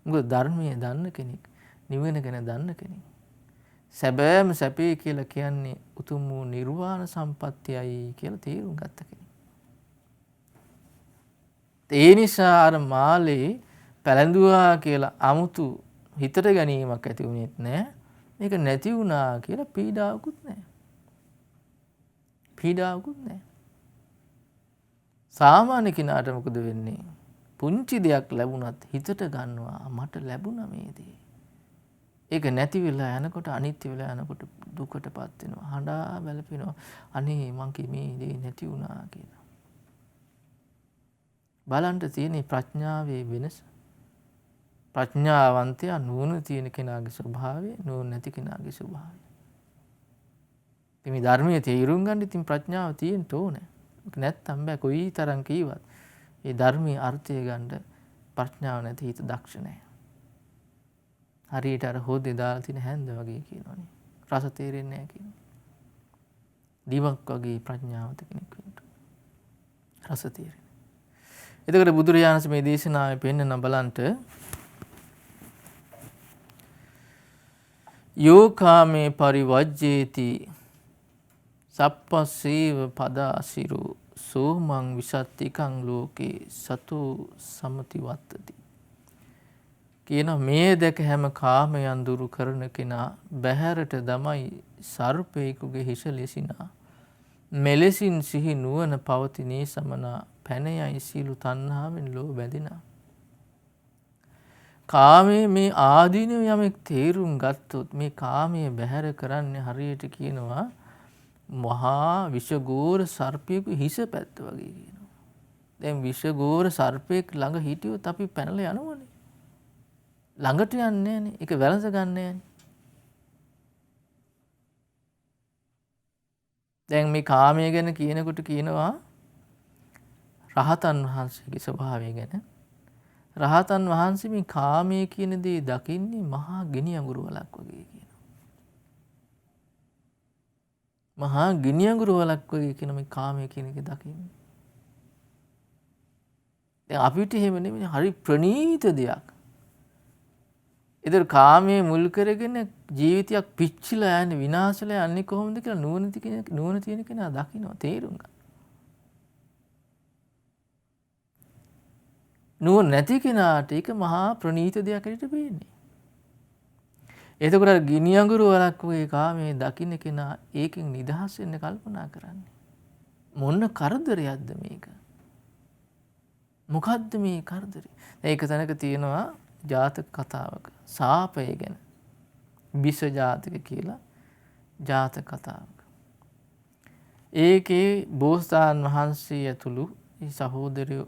මොකද ධර්මයේ දන්න කෙනෙක්, නිවන ගැන දන්න කෙනෙක්. සැබෑම සැපේ කියලා කියන්නේ උතුම් වූ නිර්වාණ සම්පත්තියයි කියලා තේරුම් ගත්ත කෙනෙක්. ඒ නිසා අර මාලේ පැලඳුවා කියලා 아무තු හිතට ගැනීමක් ඇති වුණෙත් නැහැ. මේක නැති වුණා කියලා පීඩාවකුත් නැහැ. පීඩාවකුත් නැහැ. සාමාන්‍ය කෙනාට මොකද වෙන්නේ? පුංචි දෙයක් ලැබුණත් හිතට ගන්නවා මට ලැබුණා මේ දේ. ඒක නැති වෙලා යනකොට අනිත්‍ය වෙලා යනකොට දුකටපත් වෙනවා. හඬා බැලපෙනවා. අනේ මං මේ දේ නැති වුණා කියලා. බලන්න තියෙන ප්‍රඥාවේ වෙනස. ප්‍රඥාවන්තයා නුවණ තියෙන කෙනාගේ ස්වභාවය, නුවණ නැති කෙනාගේ ස්වභාවය. ඉතින් මේ ධර්මයේ තේරුම් ගන්න ඉතින් ප්‍රඥාව තියෙන්න ඕනේ. ඒක නැත්තම් බෑ කොයි තරම් කීවත්. මේ ධර්මයේ අර්ථය ගන්න ප්‍රඥාව නැති හිත දක්ෂ නැහැ. හරියට අර හොදේ දාලා තියෙන හැන්ද වගේ කියනවනේ. රස තේරෙන්නේ නැහැ කියනවා. දිවක් වගේ ප්‍රඥාවත කෙනෙක් වෙන්න. රස තේරෙන්නේ. එතකොට බුදුරජාණන් වහන්සේ මේ දේශනාවේ පෙන්නන බලන්ට යෝකාමේ පරිවජ්ජේති සප්පස්සේව පදාසිරු සෝමං විසත්තිකං ලෝකේ සතු සමති වත්තති කියන මේ දැක හැම කාමයන් දුරු කරන කෙනා බහැරට දමයි සර්පේකුගේ හිස ලෙසිනා මෙලෙසින් සිහි නුවණ පවතිනේ සමනා පැනයයි සීලු තණ්හාවෙන් ලෝ බැඳිනා. කාමයේ මේ ආදීනව යමෙක් තේරුම් ගත්තොත් මේ කාමයේ බැහැර කරන්නේ හරියට කියනවා මහා විෂගෝර සර්පයෙකු හිස පැත්ත වගේ කියනවා. දැන් විෂගෝර සර්පයෙක් ළඟ හිටියොත් අපි පැනලා යනවනේ. ළඟට යන්නේ නැහනේ. ඒක වැළඳ ගන්න නැහනේ. දැන් මේ කාමය ගැන කියනකොට කියනවා රහතන් වහන්සේගේ ස්වභාවය ගැන. රහතන් වහන්සේ මේ කාමයේ කියන දේ දකින්නේ මහා ගිනි අඟුරු වලක් වගේ කියනවා. මහා ගිනි අඟුරු වලක් වගේ කියන මේ කාමයේ කියන එක දකින්නේ. දැන් අපිට එහෙම නෙමෙයි හරි ප්‍රණීත දෙයක්. ඒතර කාමයේ මුල් කරගෙන ජීවිතයක් පිච්චිලා යන්නේ විනාශලා යන්නේ කොහොමද කියලා නුවණ තියෙන කෙනා දකින්න තේරුම් ගන්න. නුවණ නැති කෙනාට ඒක මහා ප්‍රණීත දෙයක් ඇරෙට පේන්නේ. එතකොට අර ගිනි අඟුරු වලක් වගේ කාමයේ දකින්න කෙනා ඒකෙන් නිදහස් වෙන්න කල්පනා කරන්නේ. මොන කරදරයක්ද මේක? මොකද්ද මේ කරදරේ? ඒක තැනක තියෙනවා ජාතක කතාවක සාපය ගැන. විස ජාතක කියලා ජාතක කතාවක. ඒකේ බෝසතාණන් වහන්සේ ඇතුළු සහෝදරයෝ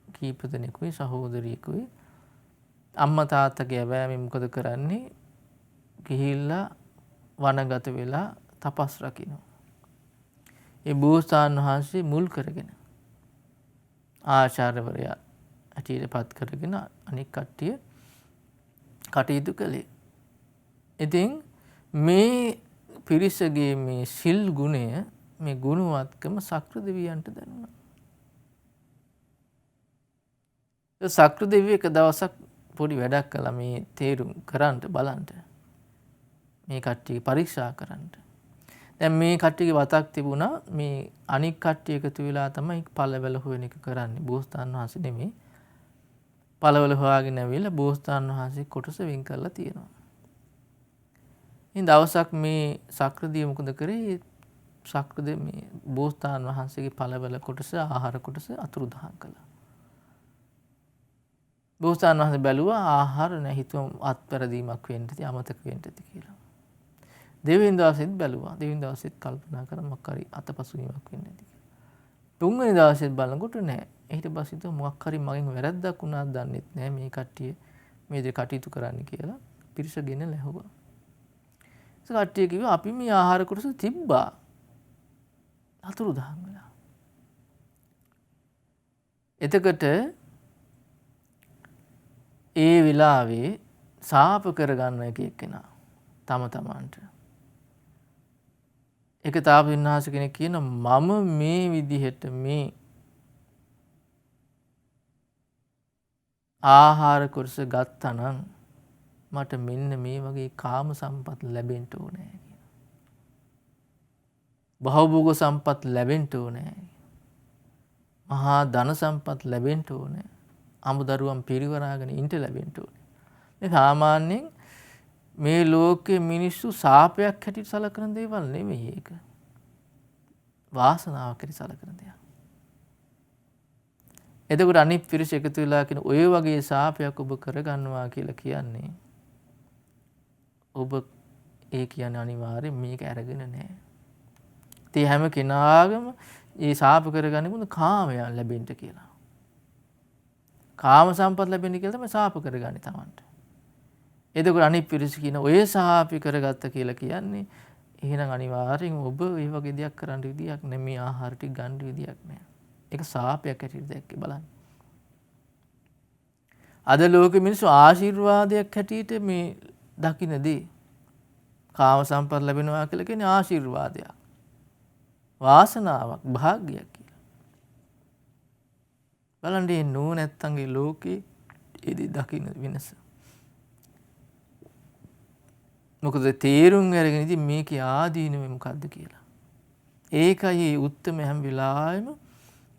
කීප දෙනෙකුයි සහෝදරියකුයි අම්මා තාත්තගේ ඇබෑමෙන් මොකද කරන්නේ? ගිහිල්ලා වනගත වෙලා තපස් රකින්නවා. ඒ බෝසතාණන් වහන්සේ මුල් කරගෙන ආචාර්යවරයා ඇටියට පත් කරගෙන අනික් කට්ටිය කටයුතු කළේ. ඉතින් මේ පිරිසගේ මේ සිල් ගුණය මේ ගුණවත්කම සක්‍ර දෙවියන්ට දැනුණා. සක්‍ර දෙවියෝ එක දවසක් පොඩි වැඩක් කළා මේ තේරුම් කරන්න බලන්න. මේ කට්ටිය පරීක්ෂා කරන්න. දැන් මේ කට්ටියගේ වතක් තිබුණා මේ අනික් කට්ටිය එකතු වෙලා තමයි පළවැල හොයන එක කරන්නේ. බෝසතාණන් වහන්සේ නෙමෙයි. පළවැල හොයාගෙන ඇවිල්ලා බෝසතාණන් වහන්සේ කොටස වෙන් කරලා තියෙනවා. ඉතින් දවසක් මේ සක්‍රදිය මොකද කරේ? සක්‍රදිය මේ බෝසතාණන් වහන්සේගේ පළවැල කොටස ආහාර කොටස අතුරුදහන් කළා. බෝසතාණන් වහන්සේ බැලුවා ආහාර නැහැ හිතුව අත්පැරදීමක් වෙන්න ඇති අමතක වෙන්න ඇති කියලා. දෙවෙනි දවසෙත් බැලුවා. දෙවෙනි දවසෙත් කල්පනා කරා මොකක් හරි අතපසුවීමක් වෙන්න ඇති කියලා. තුන්වෙනි දවසෙත් බලනකොට නැහැ. ඊට පස්සේ හිතුවා මොකක් හරි මගෙන් වැරද්දක් වුණාද දන්නෙත් නැහැ මේ කට්ටිය මේ දේ කටයුතු කරන්න කියලා පිරිසගෙන ලැහුවා. ඒ කට්ටිය කිව්වා අපි මේ ආහාර කොටස තිබ්බා. අතුරුදහන් වෙලා. එතකොට ඒ වෙලාවේ සාප කරගන්න එක එක්කෙනා තම තමන්ට. ඒක තාපසීන් වහන්සේ කෙනෙක් කියන මම මේ විදිහට මේ ආහාර කොටස ගත්තා නම් මට මෙන්න මේ වගේ කාම සම්පත් ලැබෙන්න ඕනේ කියන. භවභෝග සම්පත් ලැබෙන්න ඕනේ. මහා ධන සම්පත් ලැබෙන්න ඕනේ. අමුදරුවන් පිරිවරාගෙන ඉන්න ලැබෙන්න ඕනේ. මේ සාමාන්‍යයෙන් මේ ලෝකයේ මිනිස්සු සාපයක් හැටියට සලකන දේවල් නෙමෙයි ඒක. වාසනාවක් හැටියට සලකන දේවල්. එතකොට අනිත් පිරිස එකතු වෙලා කියන ඔය වගේ සාපයක් ඔබ කරගන්නවා කියලා කියන්නේ ඔබ ඒ කියන්නේ අනිවාර්යෙන් මේක අරගෙන නැහැ. ඉතින් හැම කෙනාගම මේ සාප කරගන්නේ මොකද කාමයන් ලැබෙන්න කියලා. කාම සම්පත් ලැබෙන්නේ කියලා තමයි සාප කරගන්නේ Tamanට. එතකොට අනිත් පිරිස කියන ඔය සාපි කරගත්ත කියලා කියන්නේ එහෙනම් අනිවාර්යෙන් ඔබ ඒ වගේ දෙයක් කරන්න විදියක් නැහැ. මේ ආහාර ටික ගන්න විදියක් නැහැ. ඒක සාපයක් හැටියට දැක්කේ බලන්න. අද ලෝකෙ මිනිස්සු ආශිර්වාදයක් හැටියට මේ දකින්නදී කාම සම්පත් ලැබෙනවා කියලා කියන්නේ ආශිර්වාදයක්. වාසනාවක්, භාග්‍යයක් කියලා. බලන්න මේ නුවණැත්තන්ගේ ලෝකේ ඉදි දකින්න වෙනස. මොකද තේරුම් අරගෙන ඉතින් මේකේ ආදීනව මොකද්ද කියලා. ඒකයි මේ උත්තරම හැම වෙලාවෙම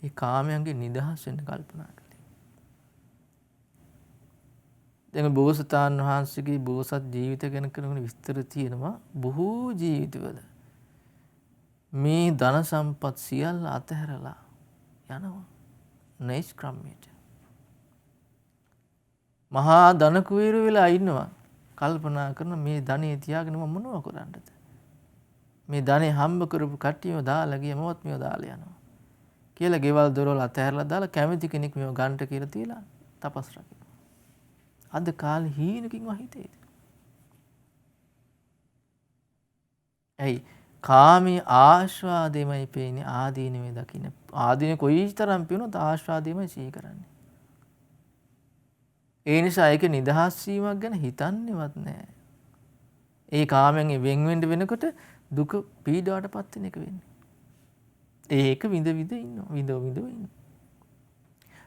මේ කාමයන්ගේ නිදහස් වෙන්න කල්පනා කරන්නේ. දැන් බෝසතාණන් වහන්සේගේ බෝසත් ජීවිත ගැන කරන විස්තර තියෙනවා බොහෝ ජීවිතවල. මේ ධන සම්පත් සියල්ල අතහැරලා යනවා නෛෂ්ක්‍රම්‍යයට. මහා ධන කුවේරු වෙලා ඉන්නවා. කල්පනා කරන මේ ධනෙ තියාගෙන මම මොනව කරන්නද? මේ ධනෙ හම්බ කරපු කට්ටියම දාලා ගිය මොවත් මේව දාලා යනවා. කියලා ගෙවල් දොරවල් අතහැරලා දාලා කැමති කෙනෙක් මේව ගන්නට කියලා තියලා තපස් රකින්න. අද කාලේ හීනකින් වහිතේද? ඇයි කාමී ආස්වාදෙමයි පේන්නේ ආදීනෙමයි දකින්න. ආදීනෙ කොයිතරම් පියුණොත් ආස්වාදෙමයි සිහි කරන්නේ. ඒ නිසා ඒක නිදහස් වීමක් ගැන හිතන්නේවත් නැහැ. ඒ කාමයෙන් වෙන් වෙන්න වෙනකොට දුක පීඩාවටපත් වෙන එක වෙන්නේ. ඒක විඳ ඉන්නවා.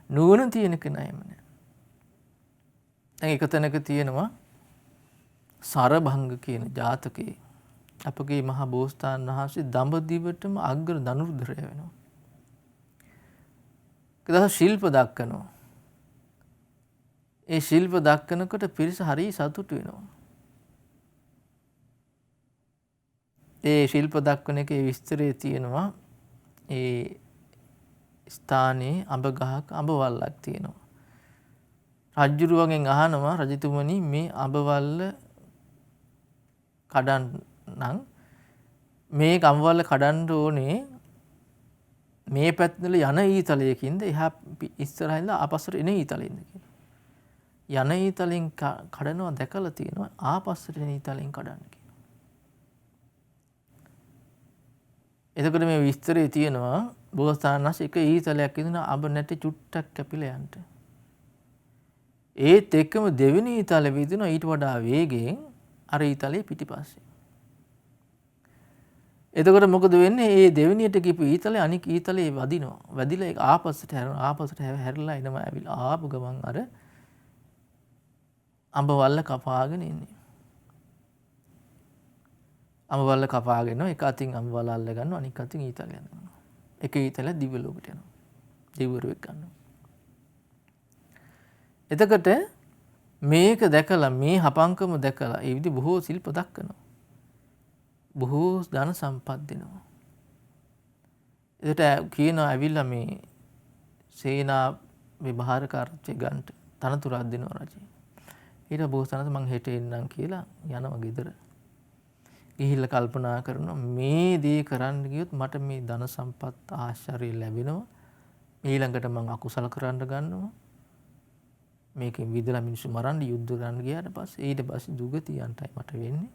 නුවණ තියෙන කෙනායම නෑ. දැන් එක තැනක තියෙනවා සරභංග කියන ජාතකයේ අපගේ මහා බෝසතාණන් වහන්සේ දඹදිවටම අග්‍ර ධනුර්ධරය වෙනවා. ඒක ශිල්ප දක්වනවා. ඒ ශිල්ප දක්වනකොට පිරිස හරිය සතුටු වෙනවා. ඒ ශිල්ප දක්වන එකේ විස්තරය තියෙනවා ඒ ස්ථානයේ අඹ ගහක අඹ වල්ලක් තියෙනවා. රජුරුවගෙන් අහනවා රජතුමනි මේ අඹ වල්ල කඩන්නම් මේ අඹ වල්ල කඩන්න ඕනේ මේ පැත්තේ යන ඊතලයකින්ද එහා ඉස්සරහින්ද ආපස්සට එන ඊතලෙන්ද කියලා. යන ඊතලෙන් කඩනවා දැකලා තියෙනවා ආපස්සට එන ඊතලෙන් කඩන්න කියනවා. එතකොට මේ විස්තරේ තියෙනවා බෝසතාණන් වහන්සේ එක ඊතලයක් ඉදන අඹ නැටි චුට්ටක් කැපිලා යන්න. ඒත් එක්කම දෙවෙනි ඊතලෙ විදිනවා ඊට වඩා වේගයෙන් අර ඊතලේ පිටිපස්සේ. එතකොට මොකද වෙන්නේ? මේ දෙවෙනියට ගිහපු ඊතලේ අනික ඊතලේ වදිනවා. වැදිලා ඒක ආපස්සට හැරෙනවා. ආපස්සට හැරිලා එනවා ඇවිල්ලා ආපු ගමන් අර අඹ වල්ල කපාගෙන ඉන්නේ. අඹ වල්ල කපාගෙන එක අතින් අඹ වල අල්ල ගන්නවා අනික අතින් ඊතලය යනවා. එක ඊතලය දිව්‍ය ලෝකෙට යනවා. දිව්‍යරුවෙක් ගන්නවා. එතකොට මේක දැකලා මේ හපංකම දැකලා ඒ විදි බොහෝ ශිල්ප දක්වනවා. බොහෝ ධන සම්පත් දෙනවා. එතට කියනවා ඇවිල්ලා මේ සේනා විභාරකාර්ය ගන්නට තනතුරක් දෙනවා රජේ. ඊට බෝසතාණන් මං හෙට එන්නම් කියලා යනවා ගෙදර. ගිහිල්ලා කල්පනා කරනවා මේ දේ කරන්න ගියොත් මට මේ ධන සම්පත් ආශ්චර්ය ලැබෙනවා. ඊළඟට මං අකුසල කරන්න ගන්නවා. මේකෙන් විදලා මිනිස්සු මරන්න යුද්ධ කරන්න ගියාට පස්සේ ඊට පස්සේ දුගතියන්ටයි මට වෙන්නේ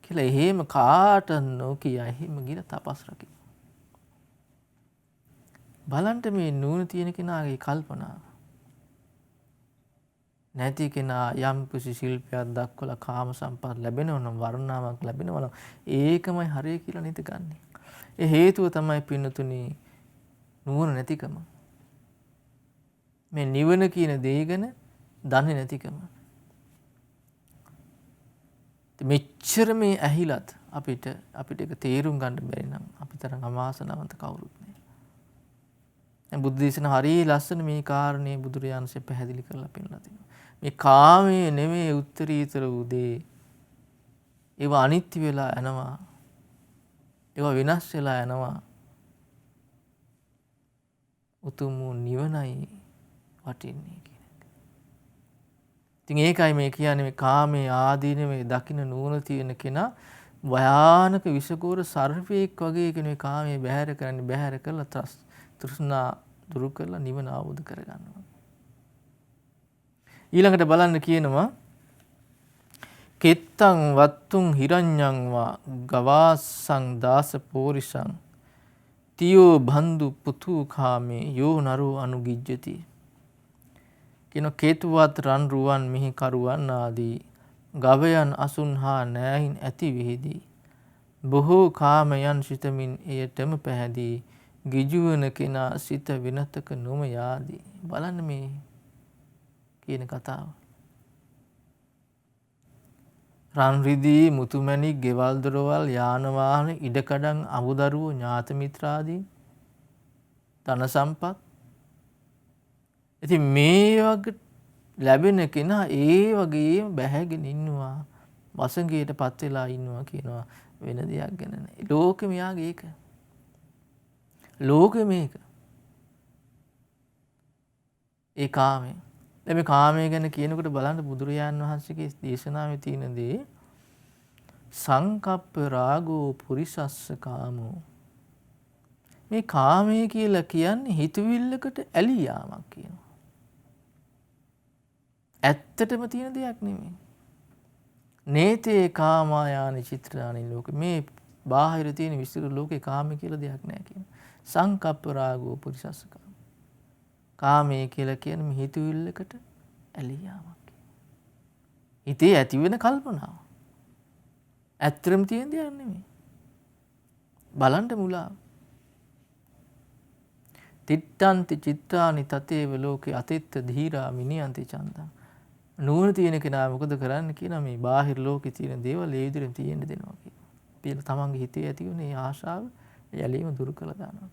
කියලා එහෙම කාට නොකිය එහෙම ගිහලා තපස් රකින්න. බලන්න මේ නුවණ තියෙන කෙනාගේ කල්පනාව. නැති කෙනා යම් කිසි ශිල්පයක් දක්වලා කාම සම්පත් ලැබෙනවා නම් වර්ණාවක් ලැබෙනවා නම් ඒකමයි හරිය කියලා නේද ගන්නෙ. ඒ හේතුව තමයි පින්නතුනි නුවණ නැතිකම. මේ නිවන කියන දේ ගැන දන්නේ නැතිකම. මෙච්චර මේ ඇහිලත් අපිට ඒක තේරුම් ගන්න බැරි නම් අපි තරම් අවාසනාවන්ත කවුරුත් නෑ. දැන් බුද්ධ දේශන හරිය ලස්සන මේ කාරණේ බුදුරජාණන්සේ පැහැදිලි කරලා පෙන්නලා තිනවා. මේ කාමයේ නෙමෙයි උත්තරීතර වූ දේ. ඒවා අනිත්‍ය වෙලා යනවා. ඒවා වෙනස් වෙලා යනවා. උතුම් නිවනයි වටින්නේ කියන එක. ඉතින් ඒකයි මේ කියන්නේ මේ කාමයේ ආදීනවේ දකින්න නුවණ තියෙන කෙනා භයානක විෂකෝර සර්පයෙක් වගේ කියන මේ කාමයේ බැහැර කරලා තෘෂ්ණා දුරු කරලා නිවන අවබෝධ කරගන්නවා. ඊළඟට බලන්න කියනවා කෙත්තං වත්තුං හිරඤ්ඤං වා ගවාසං දාස පෝරිසං තියෝ බන්දු පුතු කාමේ යෝ නරෝ අනුගිජ්ජති. කියන කේතුවත් රන් රුවන් මිහි කරුවන් ආදී ගවයන් අසුන් හා නෑහින් ඇති විහිදී බොහෝ කාමයන් සිතමින් එයටම පැහැදී ගිජුවන කෙනා සිත විනතක නොම යාදී. බලන්න මේ කියන කතාව. රන් රිදී මුතුමැණික් ගෙවල් දොරවල් යාන වාහන ඉඩකඩම් අමුදරුවෝ ඥාති මිත්‍රාදී ධන සම්පත්. ඉතින් මේ වගේ ලැබෙන කෙනා ඒ වගේම බැහැගෙන ඉන්නවා වසඟයට පත් වෙලා ඉන්නවා කියනවා වෙන දෙයක් ගැන නෑ. ලෝකෙම යාගේ ඒක. ලෝකෙ මේක. ඒ කාමය. දැන් මේ කාමය ගැන කියනකොට බලන්න බුදුරජාණන් වහන්සේගේ දේශනාවේ තියෙන දේ සංකප්ප රාගෝ පුරිසස්ස කාමෝ. මේ කාමය කියලා කියන්නේ හිතවිල්ලකට ඇලී යාමක් කියනවා. ඇත්තටම තියෙන දෙයක් නෙමෙයි. නේතේ කාමායානි චිත්‍රානි ලෝක. මේ බාහිර තියෙන විස්තර ලෝකේ කාමය කියලා දෙයක් නෑ කියනවා. සංකප්ප රාගෝ පුරිසස්ස කාම. කාමය කියලා කියන්නේ මේ හිතවිල්ලකට ඇලී යාමක්. හිතේ ඇති වෙන කල්පනාව. ඇත්තටම තියෙන දෙයක් නෙමෙයි. බලන්න මුලාව. තිත්තන්ති චිත්තානි තතේව ලෝකේ අතිත්ත ධීරා මිනියන්ති චන්දං. නුවණ තියෙන කෙනා මොකද කරන්න කියනවා මේ බාහිර ලෝකේ තියෙන දේවල් ඒ විදිහට තියෙන්න දෙනවා කියනවා. පිළ තමන්ගේ හිතේ ඇති වෙන මේ ආශාව යැලීම දුරු කළා දානවා.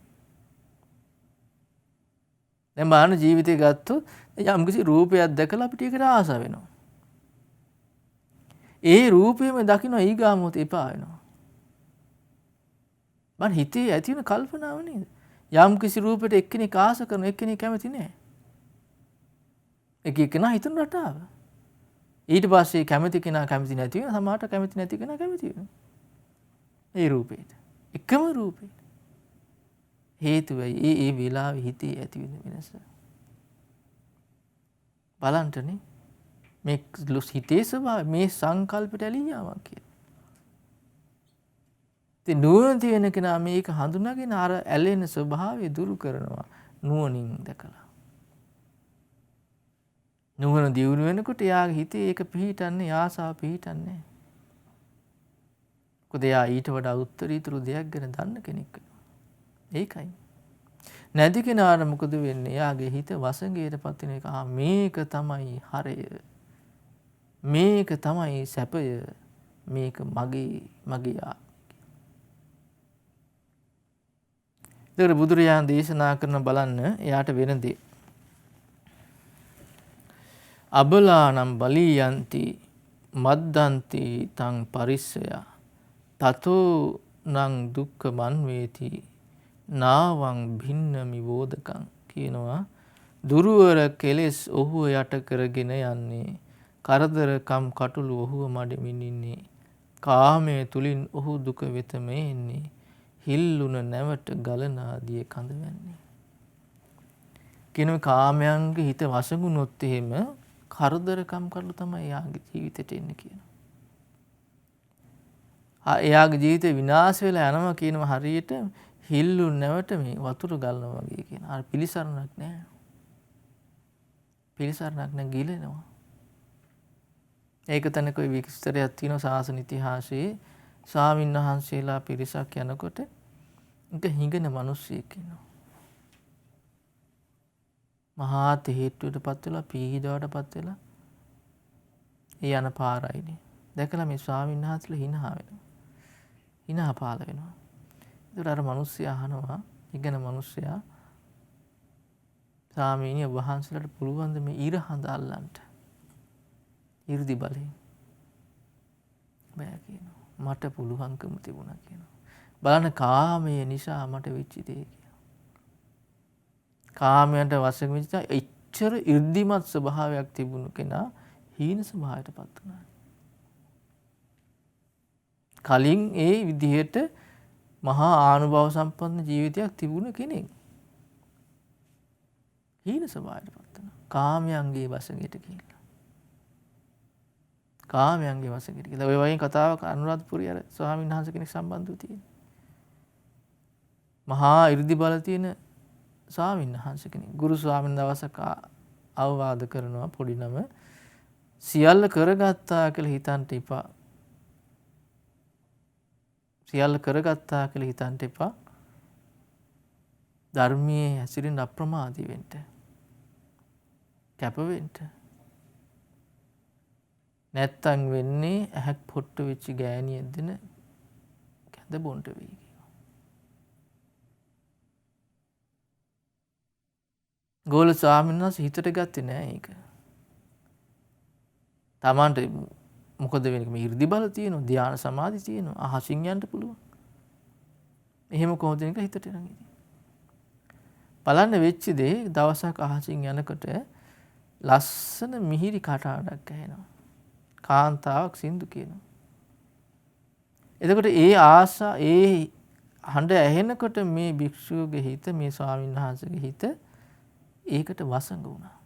දැන් මානව ජීවිතය ගත්තොත් යම්කිසි රූපයක් දැකලා අපිට ඒකට ආස වෙනවා. ඒ රූපෙම දකින්න ඊගාමොත එපා වෙනවා. මන් හිතේ ඇති වෙන කල්පනාව නේද? යම්කිසි රූපයකට එක්කෙනෙක් ආස කරන එක්කෙනෙක් කැමති නෑ. එක කෙනා හිතන රටාව. ඊට පස්සේ කැමති කෙනා කැමති නැති වෙන සමහරට කැමති නැති කෙනා කැමති වෙනවා. ඒ රූපේට. එකම රූපේට. හේතුවයි ඒ වෙලාවේ හිතේ ඇති වෙන වෙනස. බලන්නනේ මේ හිතේ ස්වභාවය මේ සංකල්පයට ඇලී යාමක් කියන. ඉතින් නුවණ තියෙන කෙනා මේක හඳුනාගෙන අර ඇලෙන ස්වභාවය දුරු කරනවා නුවණින් දැකලා. නුවණ දියුණු වෙනකොට යාගේ හිතේ ඒක පිහිටන්නේ ආසාව පිහිටන්නේ. මොකද යා ඊට වඩා උත්තරීතර දෙයක් ගැන දන්න කෙනෙක් වෙනවා. ඒකයි. නැති කෙනාට මොකද වෙන්නේ? යාගේ හිත වසඟයට පත් වෙන එක. මේක තමයි හරය. මේක තමයි සැපය. මේක මගේ ආ. ඒතර බුදුරජාණන් දේශනා කරන බලන්න එයාට වෙන දේ. අබලානම් බලීයන්ති මද්දන්ති තං පරිස්සය තතෝ නං දුක්ඛ මන්වේති නාවං භින්නමි වෝදකං කියනවා. දුරවර කෙලෙස් ඔහුව යට කරගෙන යන්නේ. කරදරකම් කටුළු ඔහුව මඩමින් ඉන්නේ. කාමයේ තුලින් ඔහු දුක වෙතම එන්නේ. හිල්ලුන නැවට ගලන ආදී කඳ වැන්නේ. කියනවා කාමයන්ගේ හිත වසඟුනොත් එහෙම කරදරකම් කටුළු තමයි යාගේ ජීවිතේට එන්නේ කියනවා. එයාගේ ජීවිතේ විනාශ වෙලා යනවා කියනවා හරියට හිල්ලුන නැවට මේ වතුර ගලනවා වගේ කියන. අර පිළිසරණක් නැහැ. පිළිසරණක් නැ ගිලෙනවා. ඒක තැනක ඔය විස්තරයක් තියෙනවා සාසන ඉතිහාසයේ. ස්වාමීන් වහන්සේලා පිරිසක් යනකොට එක හිඟන මිනිස්සෙක් ඉන්නවා. මහා තෙහෙට්ටුවට පත් වෙලා පීඩාවට පත් වෙලා ඒ යන පාරයිනේ. දැකලා මේ ස්වාමීන් වහන්සේලා hina වෙනවා. hina පාල වෙනවා. ඒතර අර මිනිස්සයා අහනවා ඉගෙන මිනිස්සයා ස්වාමීනි වහන්සේලාට පුළුවන් ද මේ ඉර හඳ අල්ලන්න? 이르දි බලයෙන් බෑ කියනවා. මට පුළුවන්කම තිබුණා කියනවා. බලන්න කාමය නිසා මට වෙච්ච දේ කියනවා. කාමයට වශයෙන් වෙච්ච එච්චර 이르දිමත් ස්වභාවයක් තිබුණු කෙනා හීන ස්වභාවයටපත් වුණා. කලින් ඒ විදිහට මහා ආනුභව සම්පන්න ජීවිතයක් තිබුණ කෙනෙක් හීන ස්වභාවයටපත් වෙනවා. කාමයන්ගේ වශයෙන් ගිහිල්ලා කාමයන්ගේ වසඟයට කියලා. ඔය වගේ කතාවක් අනුරාධපුරයේ අර ස්වාමීන් වහන්සේ කෙනෙක් සම්බන්ධව තියෙනවා. මහා 이르දි බල තියෙන ස්වාමීන් වහන්සේ කෙනෙක්. ගුරු ස්වාමීන් දවසක අවවාද කරනවා පොඩි නම සියල්ල කරගත්තා කියලා හිතන්න එපා. සියල්ල කරගත්තා කියලා හිතන්න එපා. ධර්මයේ හැසිරෙන්න අප්‍රමාදී වෙන්න. කැප වෙන්න. නැත්තම් වෙන්නේ ඇහක් පොට්ට වෙච්ච ගෑණියෙක් දෙන කැඳ බොන්ට වෙයි කියනවා. ගෝල ස්වාමීන් වහන්සේ හිතට ගත්තේ නෑ ඒක. තමන්ට මොකද වෙන්නේ මේ 이르දි බල තියෙනවා, ධ්‍යාන සමාධි තියෙනවා, අහසින් යන්න පුළුවන්. එහෙම කොහොමද ඒක හිතට එන්නේ? බලන්න වෙච්ච දේ දවසක් අහසින් යනකොට ලස්සන මිහිරි කටහඬක් ඇහෙනවා. කාන්තාවක් සින්දු කියනවා. එතකොට ඒ හඬ ඇහෙනකොට මේ භික්ෂුවගේ හිත, මේ ස්වාමීන් වහන්සේගේ හිත ඒකට වසඟ වුණා.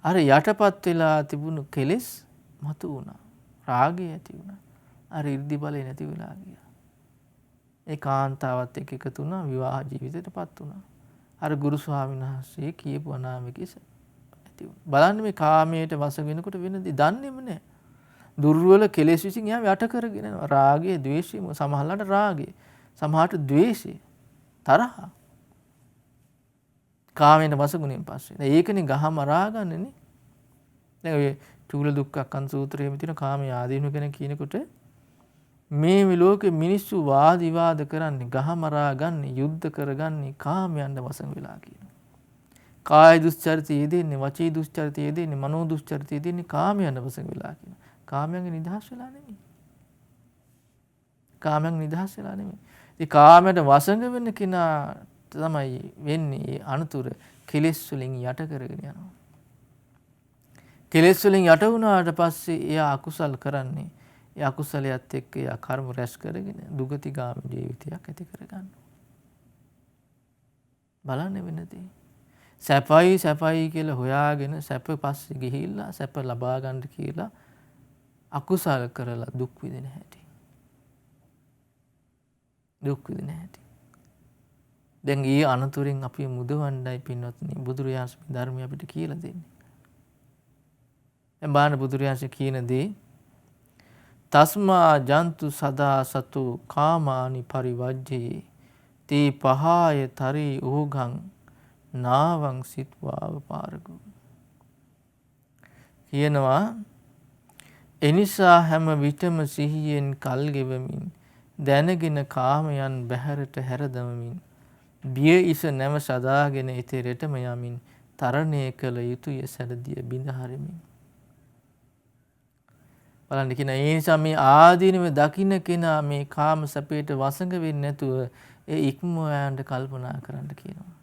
අර යටපත් වෙලා තිබුණු කෙලෙස් මතු වුණා. රාගය ඇති වුණා. අර 이르දි බලය නැති වෙලා ගියා. ඒ කාන්තාවත් එක්ක එකතු වුණා, විවාහ ජීවිතයටපත් වුණා. අර ගුරු ස්වාමීන් වහන්සේ කියපු අනාමිකේ ඇති වුණා. බලන්න මේ කාමයට වසඟ වෙනකොට වෙන දේ දන්නේම නැහැ. දුර්වල කෙලෙස් විසින් එයාව යට කරගෙන යනවා. රාගය, ද්වේෂය, සමහරලාට රාගය, සමහරට ද්වේෂය, තරහ. කාමයෙන් වසඟුණෙන් පස්සේ. දැන් ඒකනේ ගහ මරා ගන්නනේ. දැන් ඔය චූල දුක්ඛ සූත්‍රයේම තියෙන කාමයේ ආදීනව ගැන කියනකොට මේ ලෝකේ මිනිස්සු වාද විවාද කරන්නේ, ගහ මරා ගන්නේ, යුද්ධ කරගන්නේ කාමයන්ට වසඟ වෙලා කියනවා. කාය දුස්චරිතය යෙදෙන්නේ, වචී දුස්චරිතය යෙදෙන්නේ, මනෝ දුස්චරිතය යෙදෙන්නේ කාමයන්ට වසඟ වෙලා කියනවා. කාමයන්ගේ නිදහස් වෙලා නෙමෙයි. කාමයන් නිදහස් වෙලා නෙමෙයි. ඒ කාමයට වසඟ වෙන්න කෙනා තමයි වෙන්නේ අනුතුර කෙලෙස් වලින් යට කරගෙන යනවා. කෙලෙස් වලින් යට වුණාට පස්සේ එයා අකුසල් කරන්නේ. ඒ අකුසලයට එක්ක එයා කර්ම රැස් කරගෙන දුගතිගාමී ජීවිතයක් ඇති කරගන්නවා. බලන්න වෙනදී සැපයි කියලා හොයාගෙන සැප පස්සේ ගිහිල්ලා සැප ලබා ගන්න කියලා අකුසල කරලා දුක් විඳින හැටි. දුක් විඳින හැටි. දැන් ඊ අනතුරින් අපි මුදවන්නයි පින්වත්නි බුදුරජාණන් ධර්මය අපිට කියලා දෙන්නේ. දැන් බාන බුදුරජාණන් කියන දේ තස්මා ජන්තු සදා සතු කාමානි පරිවජ්ජේ තේ පහාය තරී ඕගං නාවං සිත්වාව පාරගු කියනවා. එනිසා හැම විටම සිහියෙන් කල් ගෙවමින් දැනගෙන කාමයන් බැහැරට හැරදමමින් බිය ඉස නැව සදාගෙන ඉතිරෙටම යමින් තරණය කළ යුතුය සැලදිය බිඳ හරිමින්. බලන්න කියන ඒ නිසා මේ ආදීනව දකින්න කෙනා මේ කාම සැපයට වසඟ වෙන්නේ නැතුව ඒ ඉක්මවා යන්න කල්පනා කරන්න කියනවා.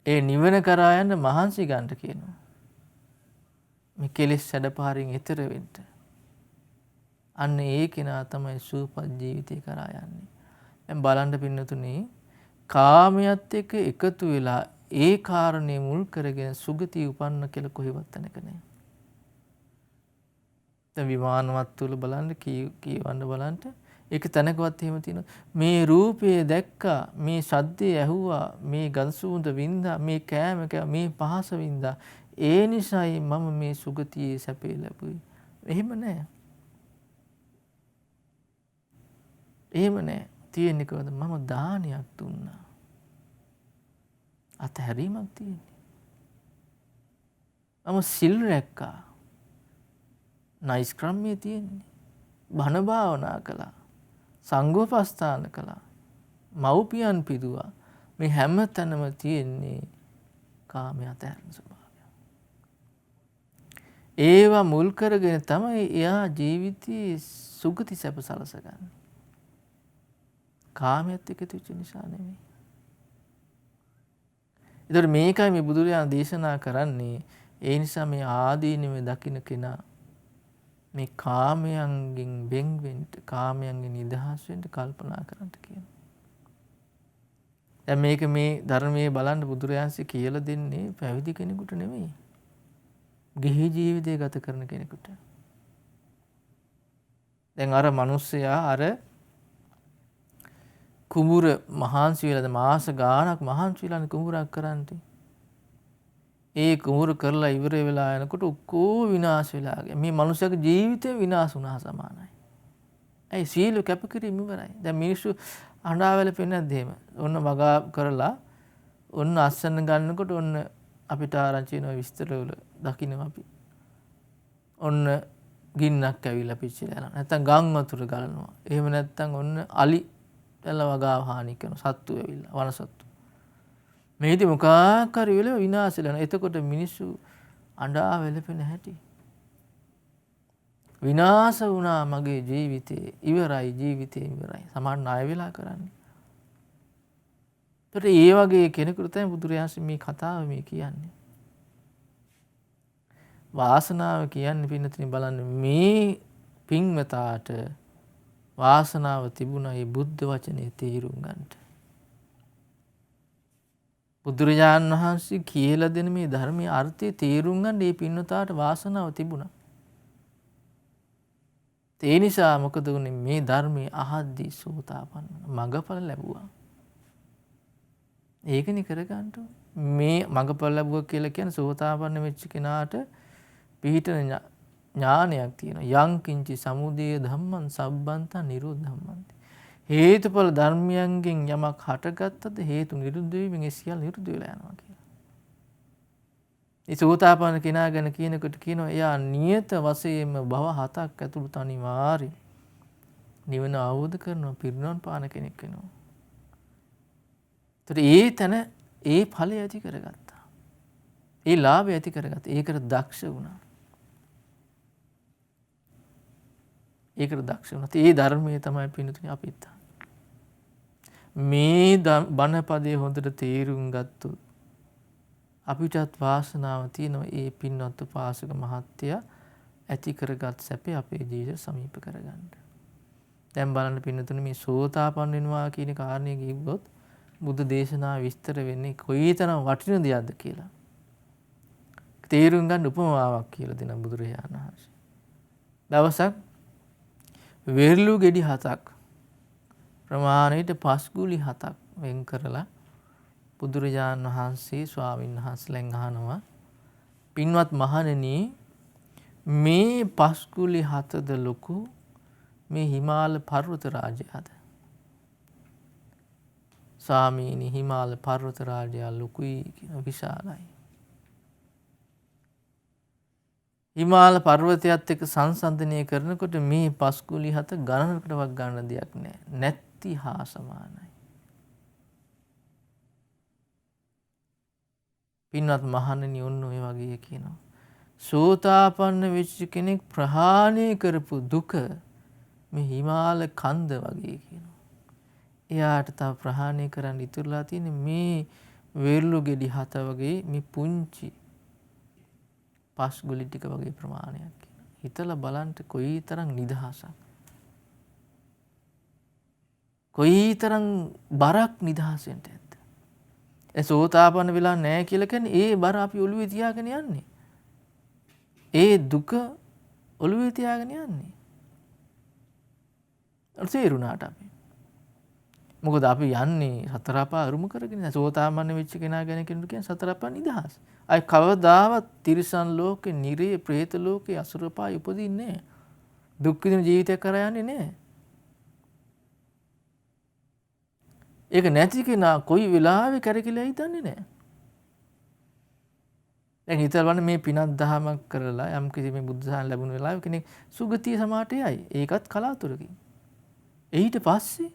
ඒ නිවන කරා යන්න මහන්සි ගන්න කියනවා. මේ කෙලෙස් සැඩපාරින් එතර වෙන්න. අන්න ඒ කෙනා තමයි සූපත් ජීවිතය කරා යන්නේ. දැන් බලන්න පින්නතුනේ කාමයට එක්ක එකතු වෙලා ඒ කාරණේ මුල් කරගෙන සුගතිය උපන්න කියලා කොහෙවත් තැනක නැහැ. දැන් විමානවත් තුල බලන්න කියවන්න බලන්න ඒක තැනකවත් එහෙම තියෙනවා. මේ රූපය දැක්කා, මේ ශබ්දය ඇහුවා, මේ ගඳ සුවඳ වින්දා, මේ කෑම මේ පහස වින්දා. ඒ නිසායි මම මේ සුගතියේ සැපේ ලැබුවේ. එහෙම නැහැ. එහෙම නැහැ. තියෙන්නේ කොහොමද? මම දානයක් දුන්නා. අතහැරීමක් තියෙන්නේ. මම සිල් රැක්කා. නෛෂ්ක්‍රම්‍යය තියෙන්නේ. බණ භාවනා කළා. සංඝෝපස්ථාන කළා. මව්පියන් පිදුවා. මේ හැම තැනම තියෙන්නේ කාමය අතහැරන ස්වභාවය. ඒවා මුල් කරගෙන තමයි එයා ජීවිතයේ සුගති සැප සලසගන්නේ. කාමයට එකතු වෙච්ච නිසා නෙමෙයි. ඒතර මේකයි මේ බුදුරජාණන් දේශනා කරන්නේ. ඒ නිසා මේ ආදීනව දකින්න කෙනා මේ කාමයන්ගෙන් වෙන් වෙන්න, කාමයන්ගෙන් නිදහස් වෙන්න කල්පනා කරන්න කියනවා. දැන් මේක මේ ධර්මයේ බලන්න බුදුරජාණන්සේ කියලා දෙන්නේ පැවිදි කෙනෙකුට නෙමෙයි. ගිහි ජීවිතය ගත කරන කෙනෙකුට. දැන් අර මිනිස්සයා අර කුඹුර මහන්සි වෙලාද මාස ගාණක් මහන්සි වෙලානේ කුඹුරක් කරන්නේ. ඒ කුඹුර කරලා ඉවර වෙලා යනකොට ඔක්කොම විනාශ වෙලා ගියා. මේ මිනිස්සයාගේ ජීවිතේ විනාශ වුණා සමානයි. ඇයි සීල කැපකිරීම ඉවරයි. දැන් මිනිස්සු අඬාවැල පෙන්නේ නැද්ද එහෙම? ඔන්න වගා කරලා ඔන්න අස්සන්න ගන්නකොට ඔන්න අපිට ආරංචි වෙන විස්තරවල දකින්න අපි. ඔන්න ගින්නක් ඇවිල්ලා පිච්චිලා යනවා. නැත්තම් ගම් වතුර ගලනවා. එහෙම නැත්තම් ඔන්න අලි දැල්ල වගාව හානි කරන සත්තු ඇවිල්ලා වනසත්තු. මේදි මොකක් හරි වෙලා විනාශ වෙනවා. එතකොට මිනිස්සු අඬා වැළපෙන හැටි. විනාශ වුණා මගේ ජීවිතේ. ඉවරයි ජීවිතේ ඉවරයි. සමහර ණය වෙලා කරන්නේ. ඒතට ඒ වගේ කෙනෙකුට තමයි බුදුරජාණන් මේ කතාව මේ කියන්නේ. වාසනාව කියන්නේ පින්නතුනි බලන්න මේ පින්වතාට වාසනාව තිබුණා මේ බුද්ධ වචනේ තේරුම් ගන්නට. බුදුරජාණන් වහන්සේ කියලා දෙන මේ ධර්මයේ අර්ථය තේරුම් ගන්න මේ පින්වතාට වාසනාව තිබුණා. ඒ නිසා මොකද වුනේ මේ ධර්මයේ අහද්දී සෝතාපන්න මගඵල ලැබුවා. ඒකනේ කරගන්න මේ මගඵල ලැබුවා කියලා කියන්නේ සෝතාපන්න වෙච්ච කෙනාට පිහිටන ඥානයක් තියෙනවා. යං කිංචි සමුදය ධම්මං සබ්බන්තං නිරෝධ ධම්මන්ති. හේතුඵල ධර්මයන්ගෙන් යමක් හටගත්තද හේතු නිරුද්ධ වීමෙන් ඒ සියල්ල නිරුද්ධ වෙලා යනවා කියලා. ඒ සෝතාපන්න කෙනා ගැන කියනකොට කියනවා එයා නියත වශයෙන්ම භව හතක් ඇතුළත අනිවාර්ය නිවන අවබෝධ කරනවා පිරිනවන් පාන කෙනෙක් වෙනවා. ඒතර ඒ තැන ඒ ඵලය ඇති කරගත්තා. ඒ ලාභය ඇති කරගත්තා. ඒකට දක්ෂ වුණා. ඒකට දක්ෂ වුණා. ඒ ධර්මයේ තමයි පින්තුනි අපිත්. මේ බණ පදේ හොඳට තේරුම් ගත්තොත් අපිටත් වාසනාව තියෙනවා ඒ පින්වත් උපාසක මහත්තයා ඇති කරගත් සැපේ අපේ ජීවිත සමීප කරගන්න. දැන් බලන්න පින්තුනි මේ සෝතාපන්න වෙනවා කියන කාරණේ කිව්වොත් බුද්ධ දේශනාව විස්තර වෙන්නේ කොයිතරම් වටින දෙයක්ද කියලා. තේරුම් ගන්න උපමාවක් කියලා දෙන බුදුරජාණන් වහන්සේ. දවසක් වෙරළු ගෙඩි 7ක් ප්‍රමාණයට පස්ගුලි 7ක් වෙන් කරලා බුදුරජාණන් වහන්සේ ස්වාමීන් වහන්සේලෙන් අහනවා පින්වත් මහණෙනි මේ පස්ගුලි 7ද ලොකු මේ හිමාල පර්වත රාජයාද? ස්වාමීනි හිමාල පර්වත රාජයා ලොකුයි කියන විශාලයි. හිමාල පර්වතයත් එක්ක සංසන්දනය කරනකොට මේ පස්කුලි 7 ගණනකටවත් ගන්න දෙයක් නැහැ. නැත්ති හා සමානයි. පින්වත් මහණෙනි ඔන්න ඔය වගේ කියනවා. සෝතාපන්න වෙච්ච කෙනෙක් ප්‍රහාණය කරපු දුක මේ හිමාල කන්ද වගේ කියනවා. එයාට තව ප්‍රහාණය කරන්න ඉතුරුලා තියෙන්නේ මේ වෙරළු ගෙඩි 7 වගේ මේ පුංචි පස්ගුලි ටික වගේ ප්‍රමාණයක් කියනවා. හිතලා බලන්න කොයිතරම් නිදහසක්. කොයිතරම් බරක් නිදහසෙන්ට ඇද්ද. ඒ සෝතාපන්න වෙලා නැහැ කියලා කියන්නේ ඒ බර අපි ඔළුවේ තියාගෙන යන්නේ. ඒ දුක ඔළුවේ තියාගෙන යන්නේ. තේරුණාට අපි. මොකද අපි යන්නේ සතර අපා අරුම කරගෙන සෝතාපන්න වෙච්ච කෙනා ගැන කෙනෙක් කියන්නේ සතර අපා නිදහස්. අය කවදාවත් තිරිසන් ලෝකේ, නිරේ, പ്രേත ලෝකේ, අසුරපාය උපදින්නේ නැහැ. දුක් විඳින ජීවිතයක් කරා යන්නේ නැහැ. ඒක නැති කෙනා කොයි වෙලාවෙ කරකිලා හිතන්නේ නැහැ. දැන් හිතලා බලන්න මේ පිනක් දහමක් කරලා යම් කිසි මේ බුද්ධ ධර්ම ලැබුණ වෙලාවෙ කෙනෙක් සුගතිය සමාටයයි. ඒකත් කලාතුරකින්. ඊට පස්සේ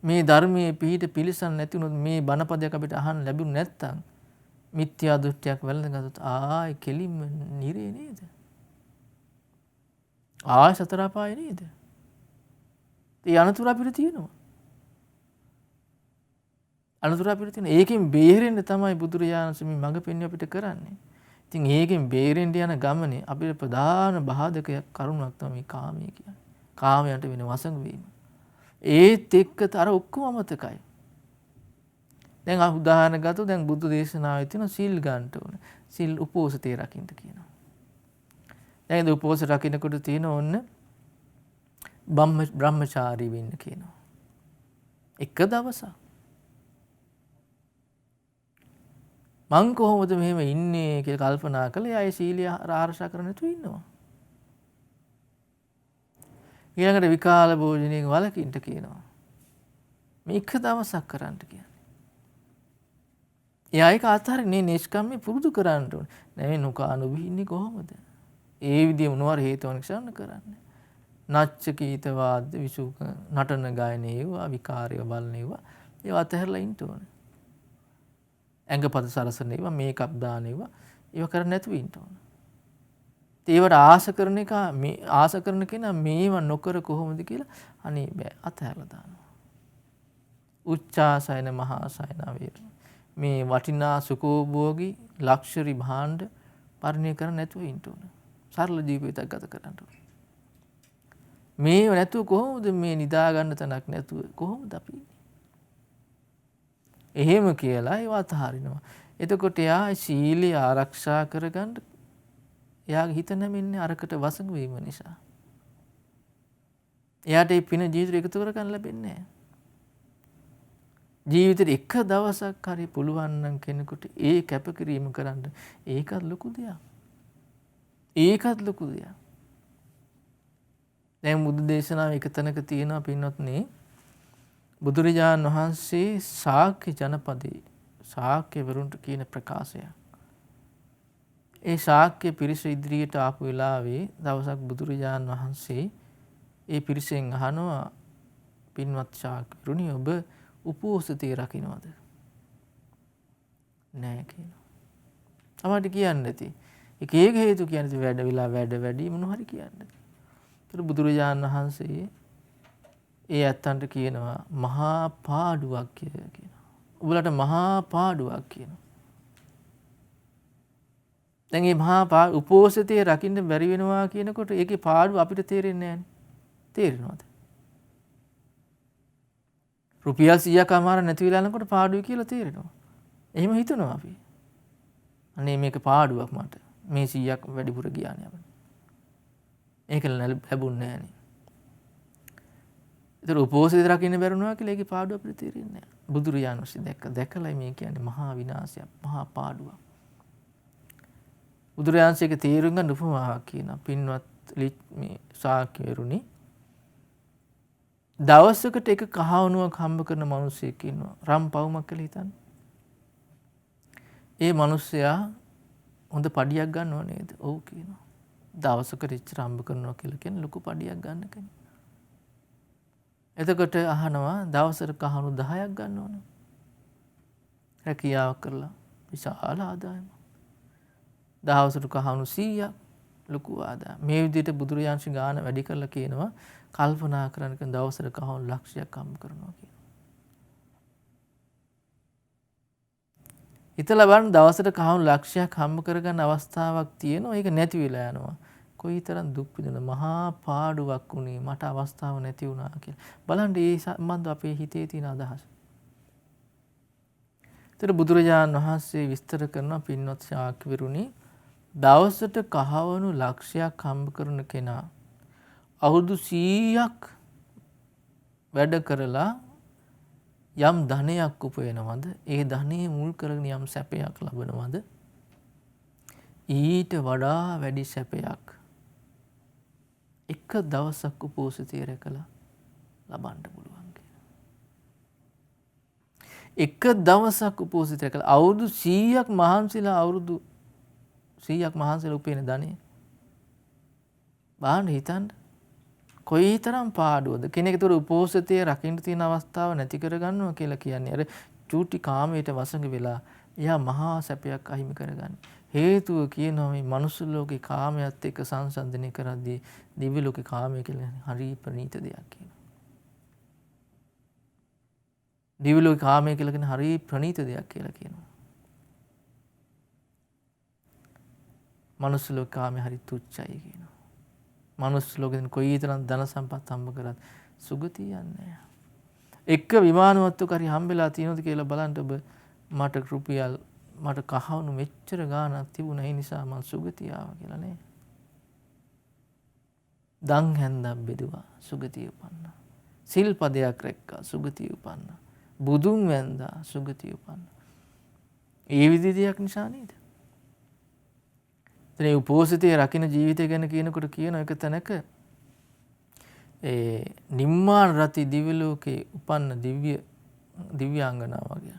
මේ ධර්මයේ පිහිට පිළිසන් නැති වුණොත් මේ බණපදයක් අපිට අහන්න ලැබුණ නැත්නම් මිත්‍යා දෘෂ්ටියක් වැළඳගත්තොත් ආයි කෙලින්ම නිරේ නේද? ආයි සතර අපායේ නේද? ඒ අනතුර අපිට තියෙනවා. අනතුර අපිට තියෙන. ඒකෙන් බේරෙන්න තමයි බුදුරජාණන් වහන්සේ මේ මඟ පෙන්වන්න අපිට කරන්නේ. ඉතින් ඒකෙන් බේරෙන්න යන ගමනේ අපිට ප්‍රධාන බාධකයක් කරුණක් තමයි කාමය කියන්නේ. කාමයට වෙන වසඟ වීම. ඒත් එක්ක අර ඔක්කොම අමතකයි. දැන් උදාහරණ ගත්තොත් දැන් බුදු දේශනාවේ තියෙන සීල් ගන්න ඕන. සීල් උපෝසතේ රකින්න කියනවා. දැන් උපෝසත රකින්නකොට තියෙන ඕන්න බ්‍රහ්මචාරී වෙන්න කියනවා. එක දවසක් මං කොහොමද මෙහෙම ඉන්නේ කියලා කල්පනා කළා. එයා සීලිය ආරක්ෂා කරන්න නැතුව ඉන්නවා. ඊළඟට විකාල භෝජනයෙන් වළකින්න කියනවා. මේ එක දවසක් කරන්න කියන්නේ. එයා ඒක අතහරින්නේ නිෂ්කම්මේ පුරුදු කරන්න ඕනේ. නැමෙ නොකානුභී ඉන්නේ කොහොමද? ඒ විදිය මොනවාර හේතුවක් නිසා කරන්නේ. නච්ච කීත වාද්‍ය විසුක නටන ගායනේවා විකාරය බලනේවා ඒවා අතහැරලා ඉන්න ඕනේ. ඇඟපත සරසනේවා මේකප් දානේවා ඒවා කරන්නේ නැතුව ඉන්න ඕනේ. ඒවට ආස කරන එක මේ ආස කරන කෙනා මේව නොකර කොහොමද කියලා අනේ බෑ අතහැරලා දානවා. උච්චාසයන මහාසයන වේර මේ වටිනා සුඛෝභෝගී ලක්ෂරි භාණ්ඩ පරිණය කර නැතුව ඉන්න ඕන. සරල ජීවිතයක් ගත කරන්න ඕන. මේව නැතුව කොහොමද මේ නිදා ගන්න තැනක් නැතුව කොහොමද අපි ඉන්නේ? එහෙම කියලා ඒව අතහරිනවා. එතකොට එයා සීලය ආරක්ෂා කරගන්න එයාගේ හිත නැමෙන්නේ අරකට වසඟ වීම නිසා. එයාට මේ පින ජීවිතේ එකතු කරගන්න ලැබෙන්නේ නැහැ. ජීවිතේ එක දවසක් හරි පුළුවන් නම් කෙනෙකුට ඒ කැපකිරීම කරන්න ඒකත් ලොකු දෙයක්. ඒකත් ලොකු දෙයක්. දැන් බුදු දේශනාවේ එක තැනක තියෙනවා පින්වත්නි බුදුරජාණන් වහන්සේ ශාක්‍ය ජනපදයේ ශාක්‍ය වරුන්ට කියන ප්‍රකාශය. ඒ ශාක්‍ය පිරිස ඉදිරියට ආපු වෙලාවේ දවසක් බුදුරජාණන් වහන්සේ ඒ පිරිසෙන් අහනවා පින්වත් ශාක්‍ය වරුනි ඔබ උපෝසතේ රකින්නවද? නෑ කියනවා. අපිට කියන්න නැති. එක හේතු කියන්නේ වැඩ වෙලා වැඩ වැඩි මොන හරි කියන්නේ. ඒතර බුදුරජාණන් වහන්සේ ඒ ඇත්තන්ට කියනවා මහා පාඩුවක් කියලා කියනවා. උඹලට මහා පාඩුවක් කියනවා. දැන් මේ මහා උපෝසතේ රකින්න බැරි වෙනවා කියනකොට ඒකේ පාඩුව අපිට තේරෙන්නේ නැහැනේ. තේරෙනවද? රුපියල් 100ක් අමාර නැති වෙලා යනකොට පාඩුවයි කියලා තේරෙනවා. එහෙම හිතනවා අපි. අනේ මේක පාඩුවක් මට. මේ 100ක් වැඩිපුර ගියානේ අපිට. ඒක ලැබුණේ නැහනේ. ඒතර උපෝසතේ රකින්න බැරුණා කියලා ඒකේ පාඩුව අපිට තේරෙන්නේ නැහැ. බුදුරජාණන් වහන්සේ දැකලා මේ කියන්නේ මහා විනාශයක්, මහා පාඩුවක්. බුදුරජාණන්සේගේ තේරුම් ගන්න උපමාවක් කියනවා. පින්වත් මේ ශාක්‍ය වරුනි දවසකට එක කහවණුවක් හම්බ කරන මිනිහෙක් ඉන්නවා. රම් පවුමක් කියලා හිතන්න. ඒ මිනිස්සයා හොඳ පඩියක් ගන්නව නේද? ඔව් කියනවා. දවසකට ඉච්චර හම්බ කරනවා කියලා කියන්නේ ලොකු පඩියක් ගන්න කෙනෙක්. එතකොට අහනවා දවසට කහවණු 10ක් ගන්නවනේ. රැකියාවක් කරලා විශාල ආදායමක්. දවසට කහවණු 100ක් ලොකු ආදායම. මේ විදිහට බුදුරජාණන් ගාන වැඩි කරලා කියනවා කල්පනා කරන කෙන දවසට කහවණු ලක්ෂයක් හම්බ කරනවා කියනවා. හිතලා බලන්න දවසට කහවණු ලක්ෂයක් හම්බ කරගන්න අවස්ථාවක් තියෙනවා. ඒක නැති වෙලා යනවා. කොයිතරම් දුක් විඳින මහා පාඩුවක් උනේ මට අවස්ථාව නැති වුණා කියලා. බලන්න මේ සම්බන්ධ අපේ හිතේ තියෙන අදහස. ඒතර බුදුරජාණන් වහන්සේ විස්තර කරන පින්වත් ශාක්‍ය වරුනි දවසට කහවණු ලක්ෂයක් හම්බ කරන කෙනා අවුරුදු 100ක් වැඩ කරලා යම් ධනයක් උපයනවද ඒ ධනෙ මුල් කරගෙන යම් සැපයක් ලබනවද ඊට වඩා වැඩි සැපයක් එක දවසක් උපෝසතේ රැකලා ලබන්න පුළුවන් කියලා. එක දවසක් උපෝසතේ රැකලා අවුරුදු 100ක් මහන්සිලා අවුරුදු 100ක් මහන්සිලා උපයන ධනෙ බාහන්න හිතන්න කොයිතරම් පාඩුවද කෙනෙක් ඒතර උපෝසතේ රකින්න තියෙන අවස්ථාව නැති කරගන්නවා කියලා කියන්නේ අර චූටි කාමයට වසඟ වෙලා එයා මහා සැපයක් අහිමි කරගන්න. හේතුව කියනවා මේ මනුස්ස ලෝකේ කාමයට එක්ක සංසන්දනය කරද්දී දිව්‍ය ලෝකේ කාමය කියලා හරි ප්‍රණීත දෙයක් කියනවා. දිව්‍ය ලෝකේ කාමය කියලා කියන හරි ප්‍රණීත දෙයක් කියලා කියනවා. මනුස්ස ලෝකේ කාමය හරි තුච්චයි කියනවා. මනුස්ස ලෝකෙන් කොයිතරම් ධන සම්පත් හම්බ කරත් සුගතිය යන්නේ නැහැ. එක විමානවත්වක හරි හම්බෙලා තියෙනවද කියලා බලන්න ඔබ මට රුපියල් මට කහවණු මෙච්චර ගාණක් තිබුණා ඒ නිසා මං සුගතිය ආවා කියලා නේ. දන් හැන්දක් බෙදුවා සුගතිය උපන්නා. සිල් පදයක් රැක්කා සුගතිය උපන්නා. බුදුන් වැන්දා සුගතිය උපන්නා. ඒ විදිහේ දෙයක් නිසා නේද? එතන උපෝසිතේ රකින්න ජීවිතය ගැන කියනකොට කියන එක තැනක ඒ නිම්මාන රති දිව්‍ය ලෝකේ උපන්න දිව්‍යාංගනාව වගේ.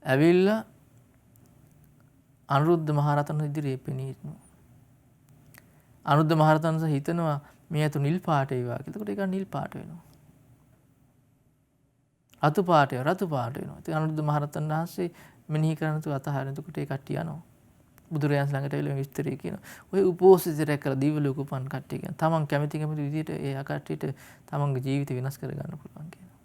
ඇවිල්ලා අනුරුද්ධ මහරහතන් ඉදිරියේ පෙනී සිටිනවා. අනුරුද්ධ මහරහතන් හිතනවා මේ අතු නිල් පාට වේවා කියලා. ඒකට ඒක නිල් පාට වෙනවා. රතු පාටය රතු පාට වෙනවා. ඉතින් අනුරුද්ධ මහරහතන් වහන්සේ මෙනෙහි කරන තු අතහරින එතකොට ඒ කට්ටිය යනවා. බුදුරජාණන් ළඟට ඇවිල්ලා විස්තරය කියනවා. ඔය උපෝසිතය රැකලා දිව්‍ය ලෝක උපන් කට්ටිය කියන. තමන් කැමති විදිහට ඒ කට්ටියට තමන්ගේ ජීවිත වෙනස් කර ගන්න පුළුවන් කියනවා.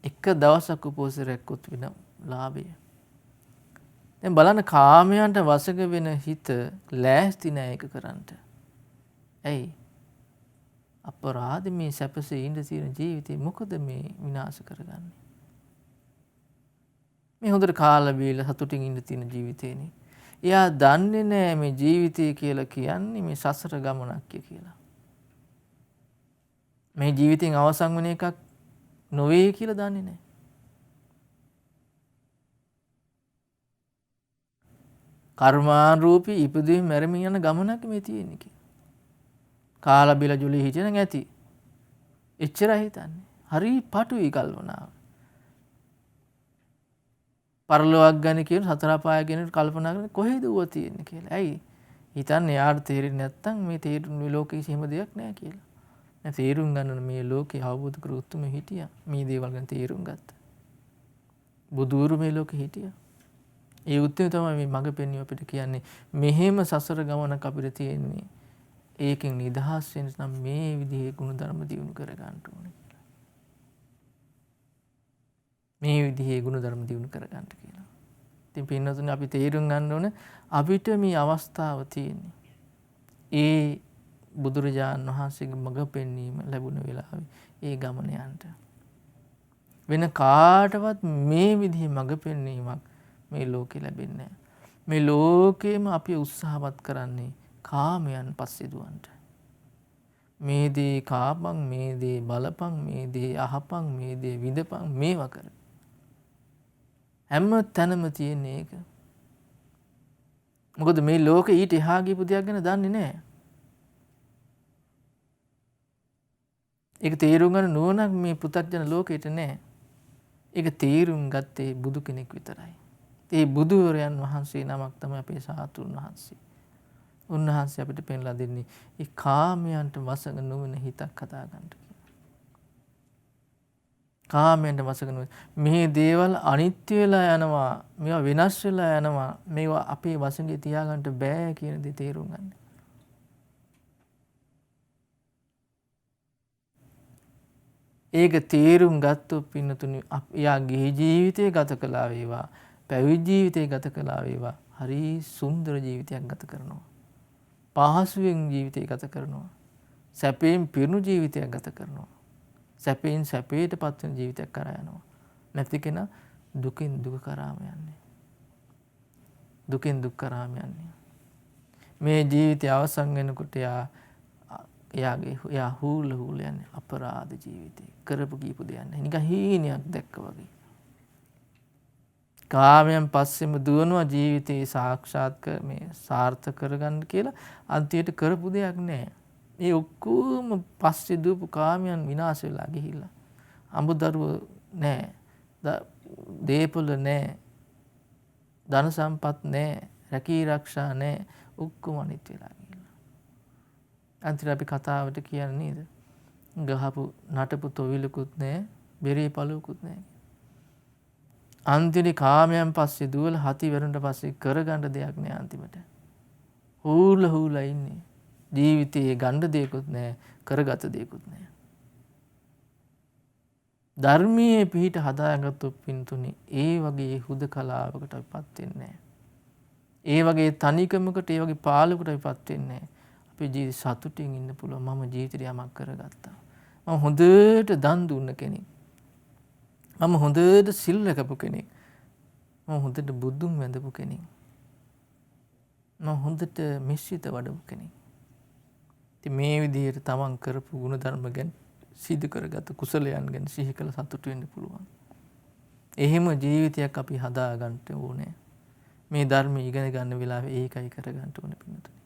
එක දවසක් උපෝසත රැක්කොත් වෙන ලාභය. දැන් බලන්න කාමයන්ට වසඟ වෙන හිත ලෑස්ති නෑ ඒක කරන්නට. ඇයි? අපරාධ මේ සැපසේ ඉඳ තියෙන ජීවිතේ මොකද මේ විනාශ කරගන්නේ? මේ හොඳට කාලා බීලා සතුටින් ඉඳ තියෙන ජීවිතේනේ. එයා දන්නේ නෑ මේ ජීවිතය කියලා කියන්නේ මේ සසර ගමනක් කියලා. මේ ජීවිතෙන් අවසන් වෙන එකක් නොවේ කියලා දන්නේ නෑ. කර්මානුරූපී ඉපදීම මැරෙමින් යන ගමනක් මේ තියෙන්නේ කියලා. කාලා බීලා ජොලි හිටියනම් ඇති. එච්චරයි හිතන්නේ. හරි පටුයි කල්පනාව. පරලොවක් ගැන කියන සතර පාය ගැන කල්පනා කරන කොහෙද ඌව තියෙන්නේ කියලා. ඇයි? හිතන්නේ යාට තේරෙන්නේ නැත්තම් මේ තේරුම් ලෝකේ කිසිම දෙයක් නැහැ කියලා. දැන් තේරුම් ගන්න මේ ලෝකේ අවබෝධ කර උතුම හිටියා. මේ දේවල් ගැන තේරුම් ගත්තා. බුදුරු මේ ලෝකේ හිටියා. ඒ උත්තරය තමයි මේ මඟ පෙන්වීම අපිට කියන්නේ. මෙහෙම සසර ගමනක් අපිට තියෙන්නේ. ඒකෙන් නිදහස් වෙන්න නම් මේ විදිහේ ගුණධර්ම දියුණු කර ගන්න ඕනේ. මේ විදිහේ ගුණධර්ම දියුණු කර ගන්න කියලා. ඉතින් පින්නතුනේ අපි තේරුම් ගන්න ඕනේ අපිට මේ අවස්ථාව තියෙන්නේ. ඒ බුදුරජාණන් වහන්සේගේ මඟ පෙන්වීම ලැබුණ වෙලාවේ ඒ ගමන යන්න. වෙන කාටවත් මේ විදිහේ මඟ පෙන්වීමක් මේ ලෝකේ ලැබෙන්නේ නැහැ. මේ ලෝකේම අපි උත්සාහවත් කරන්නේ කාමයන් පස්සේ දුවන්න. මේ දේ කාපන්, මේ දේ බලපන්, මේ දේ අහපන්, මේ දේ විඳපන් මේවා කර. හැම තැනම තියෙන එක. මොකද මේ ලෝකෙ ඊට එහා ගියපු දෙයක් ගැන දන්නේ නැහැ. ඒක තේරුම් ගන්න නුවණක් මේ පෘථග්ජන ලෝකෙට නැහැ. ඒක තේරුම් ගත්තේ බුදු කෙනෙක් විතරයි. ඒ බුදුවරයන් වහන්සේ නමක් තමයි අපේ සාතුරුන් වහන්සේ. උන්වහන්සේ අපිට පෙන්ලා දෙන්නේ ඒ කාමයන්ට වසඟ නොවන හිතක් හදා ගන්න කියලා. කාමයන්ට වසඟ නොවන මේ දේවල් අනිත්‍ය වෙලා යනවා, මේවා වෙනස් වෙලා යනවා, මේවා අපේ වසඟේ තියාගන්න බෑ කියන දේ තේරුම් ගන්න. ඒක තේරුම් ගත්තොත් පින්නතුනි එයා ගිහි ජීවිතය ගත කළා වේවා, පැවිදි ජීවිතය ගත කළා වේවා, හරි සුන්දර ජීවිතයක් ගත කරනවා. පහසුවෙන් ජීවිතය ගත කරනවා. සැපයෙන් පිරුණු ජීවිතයක් ගත කරනවා. සැපයෙන් සැපයට පත්වන ජීවිතයක් කරා යනවා. නැති කෙනා දුකින් දුක කරාම යන්නේ. දුකින් දුක් කරාම යන්නේ. මේ ජීවිතය අවසන් වෙනකොට එයා හූල යන්නේ අපරාධ ජීවිතේ. කරපු කීපු දෙයක් නැහැ. නිකන් හීනයක් දැක්කා වගේ. කාමයන් පස්සෙම දුවනවා ජීවිතේ සාක්ෂාත් මේ සාර්ථක කරගන්න කියලා අන්තිමට කරපු දෙයක් නැහැ. ඒ ඔක්කොම පස්සේ දුවපු කාමයන් විනාශ වෙලා ගිහිල්ලා. අඹදරුව නැහැ. දේපොළ නැහැ. ධන සම්පත් නැහැ. රැකී ආරක්ෂා නැහැ. ඔක්කොම අනිත් වෙලා ගිහිල්ලා. අන්තිමට අපි කතාවට කියන්නේ නේද? ගහපු නටපු තොවිලකුත් නැහැ. බෙරේ පළුවකුත් නැහැ. අන්තිමේ කාමයන් පස්සේ දුවලා හති වරුන්ට පස්සේ කරගන්න දෙයක් නෑ අන්තිමට. හූලා ඉන්නේ. ජීවිතේ ගන්න දෙයක්වත් නෑ, කරගත දෙයක්වත් නෑ. ධර්මයේ පිහිට හදාගත්තොත් පින්තුනි ඒ වගේ හුදකලාවකට අපිපත් වෙන්නේ නෑ. ඒ වගේ තනිකමකට, ඒ වගේ පාළුවකට අපිපත් වෙන්නේ නෑ. අපේ ජීවිත සතුටින් ඉන්න පුළුවන්. මම ජීවිතේ යමක් කරගත්තා. මම හොඳට දන් දුන්න කෙනෙක්. මම හොඳට සිල් රැකපු කෙනෙක්. මම හොඳට බුදුන් වැඳපු කෙනෙක්. මම හොඳට මිශ්‍රිත වඩපු කෙනෙක්. ඉතින් මේ විදිහට තමන් කරපු ගුණධර්ම ගැන සිදු කරගත් කුසලයන් ගැන සිහි කළ සතුටු වෙන්න පුළුවන්. එහෙම ජීවිතයක් අපි හදා ගන්න ඕනේ. මේ ධර්ම ඉගෙන ගන්න වෙලාවේ ඒකයි කරගන්න ඕනේ පින්නතුනි.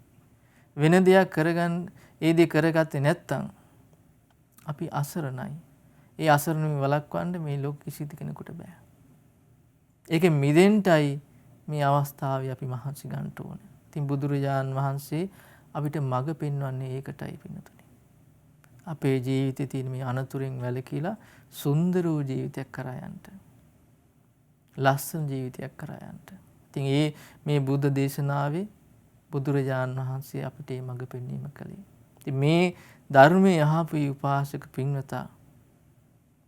වෙන දෙයක් කරගන්න ඒ දේ කරගත්තේ නැත්නම් අපි අසරණයි. ඒ අසරණ වළක්වන්න මේ ලෝක කිසි කෙනෙකුට බෑ. ඒකෙන් මිදෙන්නයි මේ අවස්ථාවේ අපි මහන්සි ගන්න ඕනේ. ඉතින් බුදුරජාන් වහන්සේ අපිට මඟ පෙන්වන්නේ ඒකටයි පින්නතුනි. අපේ ජීවිතේ තියෙන මේ අනතුරෙන් වැළකීලා සුන්දර වූ ජීවිතයක් කරා යන්න. ලස්සන ජීවිතයක් කරා යන්න. ඉතින් මේ බුද්ධ දේශනාවේ බුදුරජාණන් වහන්සේ අපිට මේ මඟ පෙන්වීම කළේ. ඉතින් මේ ධර්මයේ අහපු උපාසක පින්වතා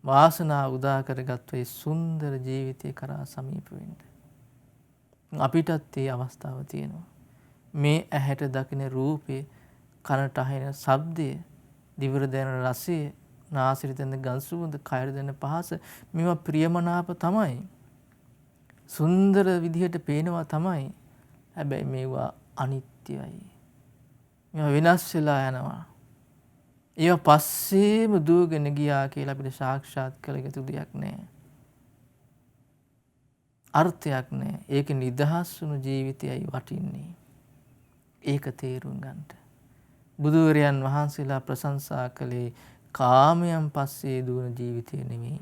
වාසනාව උදා කරගත්ත ඒ සුන්දර ජීවිතය කරා සමීප වෙන්න. අපිටත් මේ අවස්ථාව තියෙනවා. මේ ඇහැට දකින රූපේ, කනට අහෙන ශබ්දය, දිවට දැනෙන රසය, නාසයට දැනෙන ගඳ සුවඳ, කයට දැනෙන පහස මේවා ප්‍රියමනාප තමයි. සුන්දර විදිහට පේනවා තමයි. හැබැයි මේවා අනිත්‍යයි. මේවා වෙනස් වෙලා යනවා. ඒවා පස්සේම දුවගෙන ගියා කියලා අපිට සාක්ෂාත් කළ යුතු දෙයක් නැහැ. අර්ථයක් නැහැ. ඒක නිදහස් වුණු ජීවිතයයි වටින්නේ. ඒක තේරුම් ගන්නට. බුදුවරයන් වහන්සේලා ප්‍රශංසා කළේ කාමයන් පස්සේ දුවන ජීවිතය නෙමෙයි.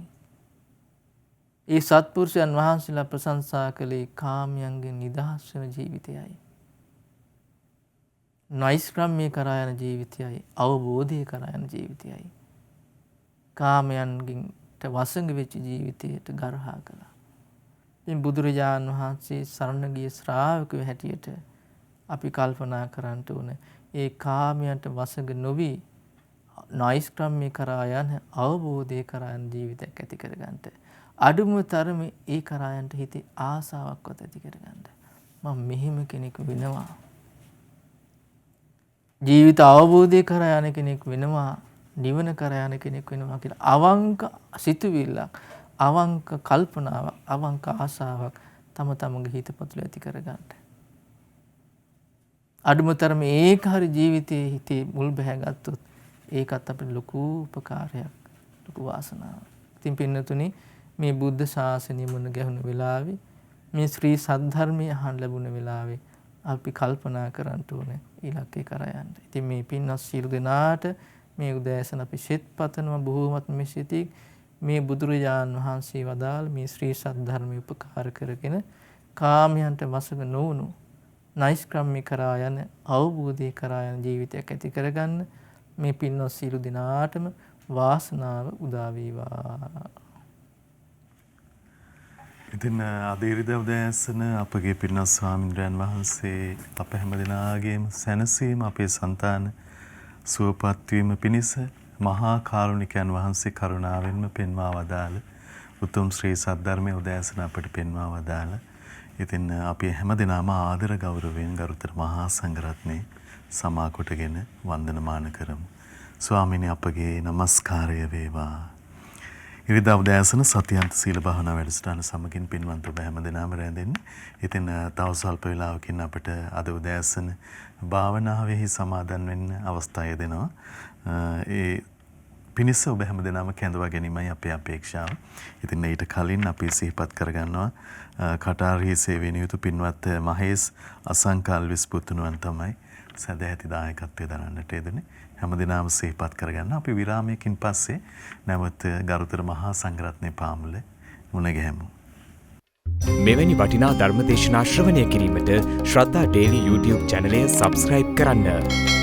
ඒ සත්පුරුෂයන් වහන්සේලා ප්‍රශංසා කළේ කාමයන්ගෙන් නිදහස් වෙන ජීවිතයයි. නෛෂ්ක්‍රම්‍ය කරා යන ජීවිතයයි, අවබෝධය කරා යන ජීවිතයයි. කාමයන්ගෙන් වසඟ වෙච්ච ජීවිතයට ගරහා කළා. ඉතින් බුදුරජාණන් වහන්සේ සරණ ගිය ශ්‍රාවකයෝ හැටියට අපි කල්පනා කරන්න ඕන ඒ කාමයන්ට වසඟ නොවි නෛෂ්ක්‍රම්‍ය කරා යන අවබෝධය කරා යන ජීවිතයක් ඇති කරගන්නට. අඩුම තරමේ ඒ කරා යන්න හිතේ ආසාවක්වත් ඇති කරගන්න. මම මෙහෙම කෙනෙක් වෙනවා. ජීවිත අවබෝධය කරා යන කෙනෙක් වෙනවා, නිවන කරා යන කෙනෙක් වෙනවා කියලා අවංක සිතුවිල්ලක්, අවංක කල්පනාවක්, අවංක ආසාවක් තම තමන්ගේ හිතපතුල ඇති කරගන්න. අඩුම තරමේ ඒක හරි ජීවිතයේ හිතේ මුල් බැහැගත්තොත් ඒකත් අපිට ලොකු උපකාරයක්, ලොකු වාසනාවක්. ඉතින් පින්නතුනි මේ බුද්ධ ශාසනය මුණ ගැහුණු වෙලාවේ, මේ ශ්‍රී සද්ධර්මය අහන්න ලැබුණ වෙලාවේ අපි කල්පනා කරන්න ඕනේ ඉලක්කේ කරා යන්න. ඉතින් මේ පින්වත් සියලු දෙනාට මේ උදෑසන අපි සිත පතනවා බොහෝමත් මෙසිතී මේ බුදුරජාණන් වහන්සේ වදාළ මේ ශ්‍රී සද්ධර්මය උපකාර කරගෙන කාමයන්ට වසඟ නොවුණු නෛෂ්ක්‍රම්‍ය කරා යන අවබෝධය කරා යන ජීවිතයක් ඇති කරගන්න මේ පින්වත් සියලු දෙනාටම වාසනාව උදා වේවා. ඉතින් අද ඉරිදා උදෑසන අපගේ පින්වත් ස්වාමීන් වහන්සේ අප හැම දිනාගේම සැනසීම, අපේ సంతාන සුවපත් වීම පිණිස මහා කාරුණිකයන් වහන්සේ කරුණාවෙන්ම පෙන්වා වදාළ උතුම් ශ්‍රී සද්ධර්මයේ උදෑසන අපට පෙන්වා වදාළ. ඉතින් අපි හැම දිනම ආදර ගෞරවයෙන් ගරුතර මහා සංඝරත්නයේ සමා කොටගෙන වන්දනමාන කරමු. ස්වාමීනි අපගේ নমස්කාරය වේවා. ඉරිදා උදෑසන සතියන්ත සීල භාවනා වැඩසටහන සමගින් පින්වන්ත ඔබ හැම දිනම රැඳෙන්න. ඉතින් තව සල්ප වේලාවකින් අපිට අද උදෑසන භාවනාවෙහි සමාදන් වෙන්න අවස්ථාව දෙනවා. ඒ පිණිස ඔබ හැම දිනම කැඳවා ගැනීමයි අපේ අපේක්ෂාව. ඉතින් ඊට කලින් අපි සිහිපත් කරගන්නවා කටාරී සේවයේ නියුතු පින්වත් මහේස් අසංකල්විස් පුතුණුවන් තමයි සදැහැති දායකත්වයේ දරන්නට යෙදුනේ. හැමදිනම සිහිපත් කරගන්න. අපි විරාමයකින් පස්සේ නැවත ගරුතර මහා සංඝරත්නයේ පාමුල මුණ ගැහෙමු. මෙවැනි වටිනා ධර්ම දේශනා ශ්‍රවණය කිරීමට ශ්‍රද්ධා ඩේලි YouTube චැනලය සබ්ස්ක්‍රයිබ් කරන්න.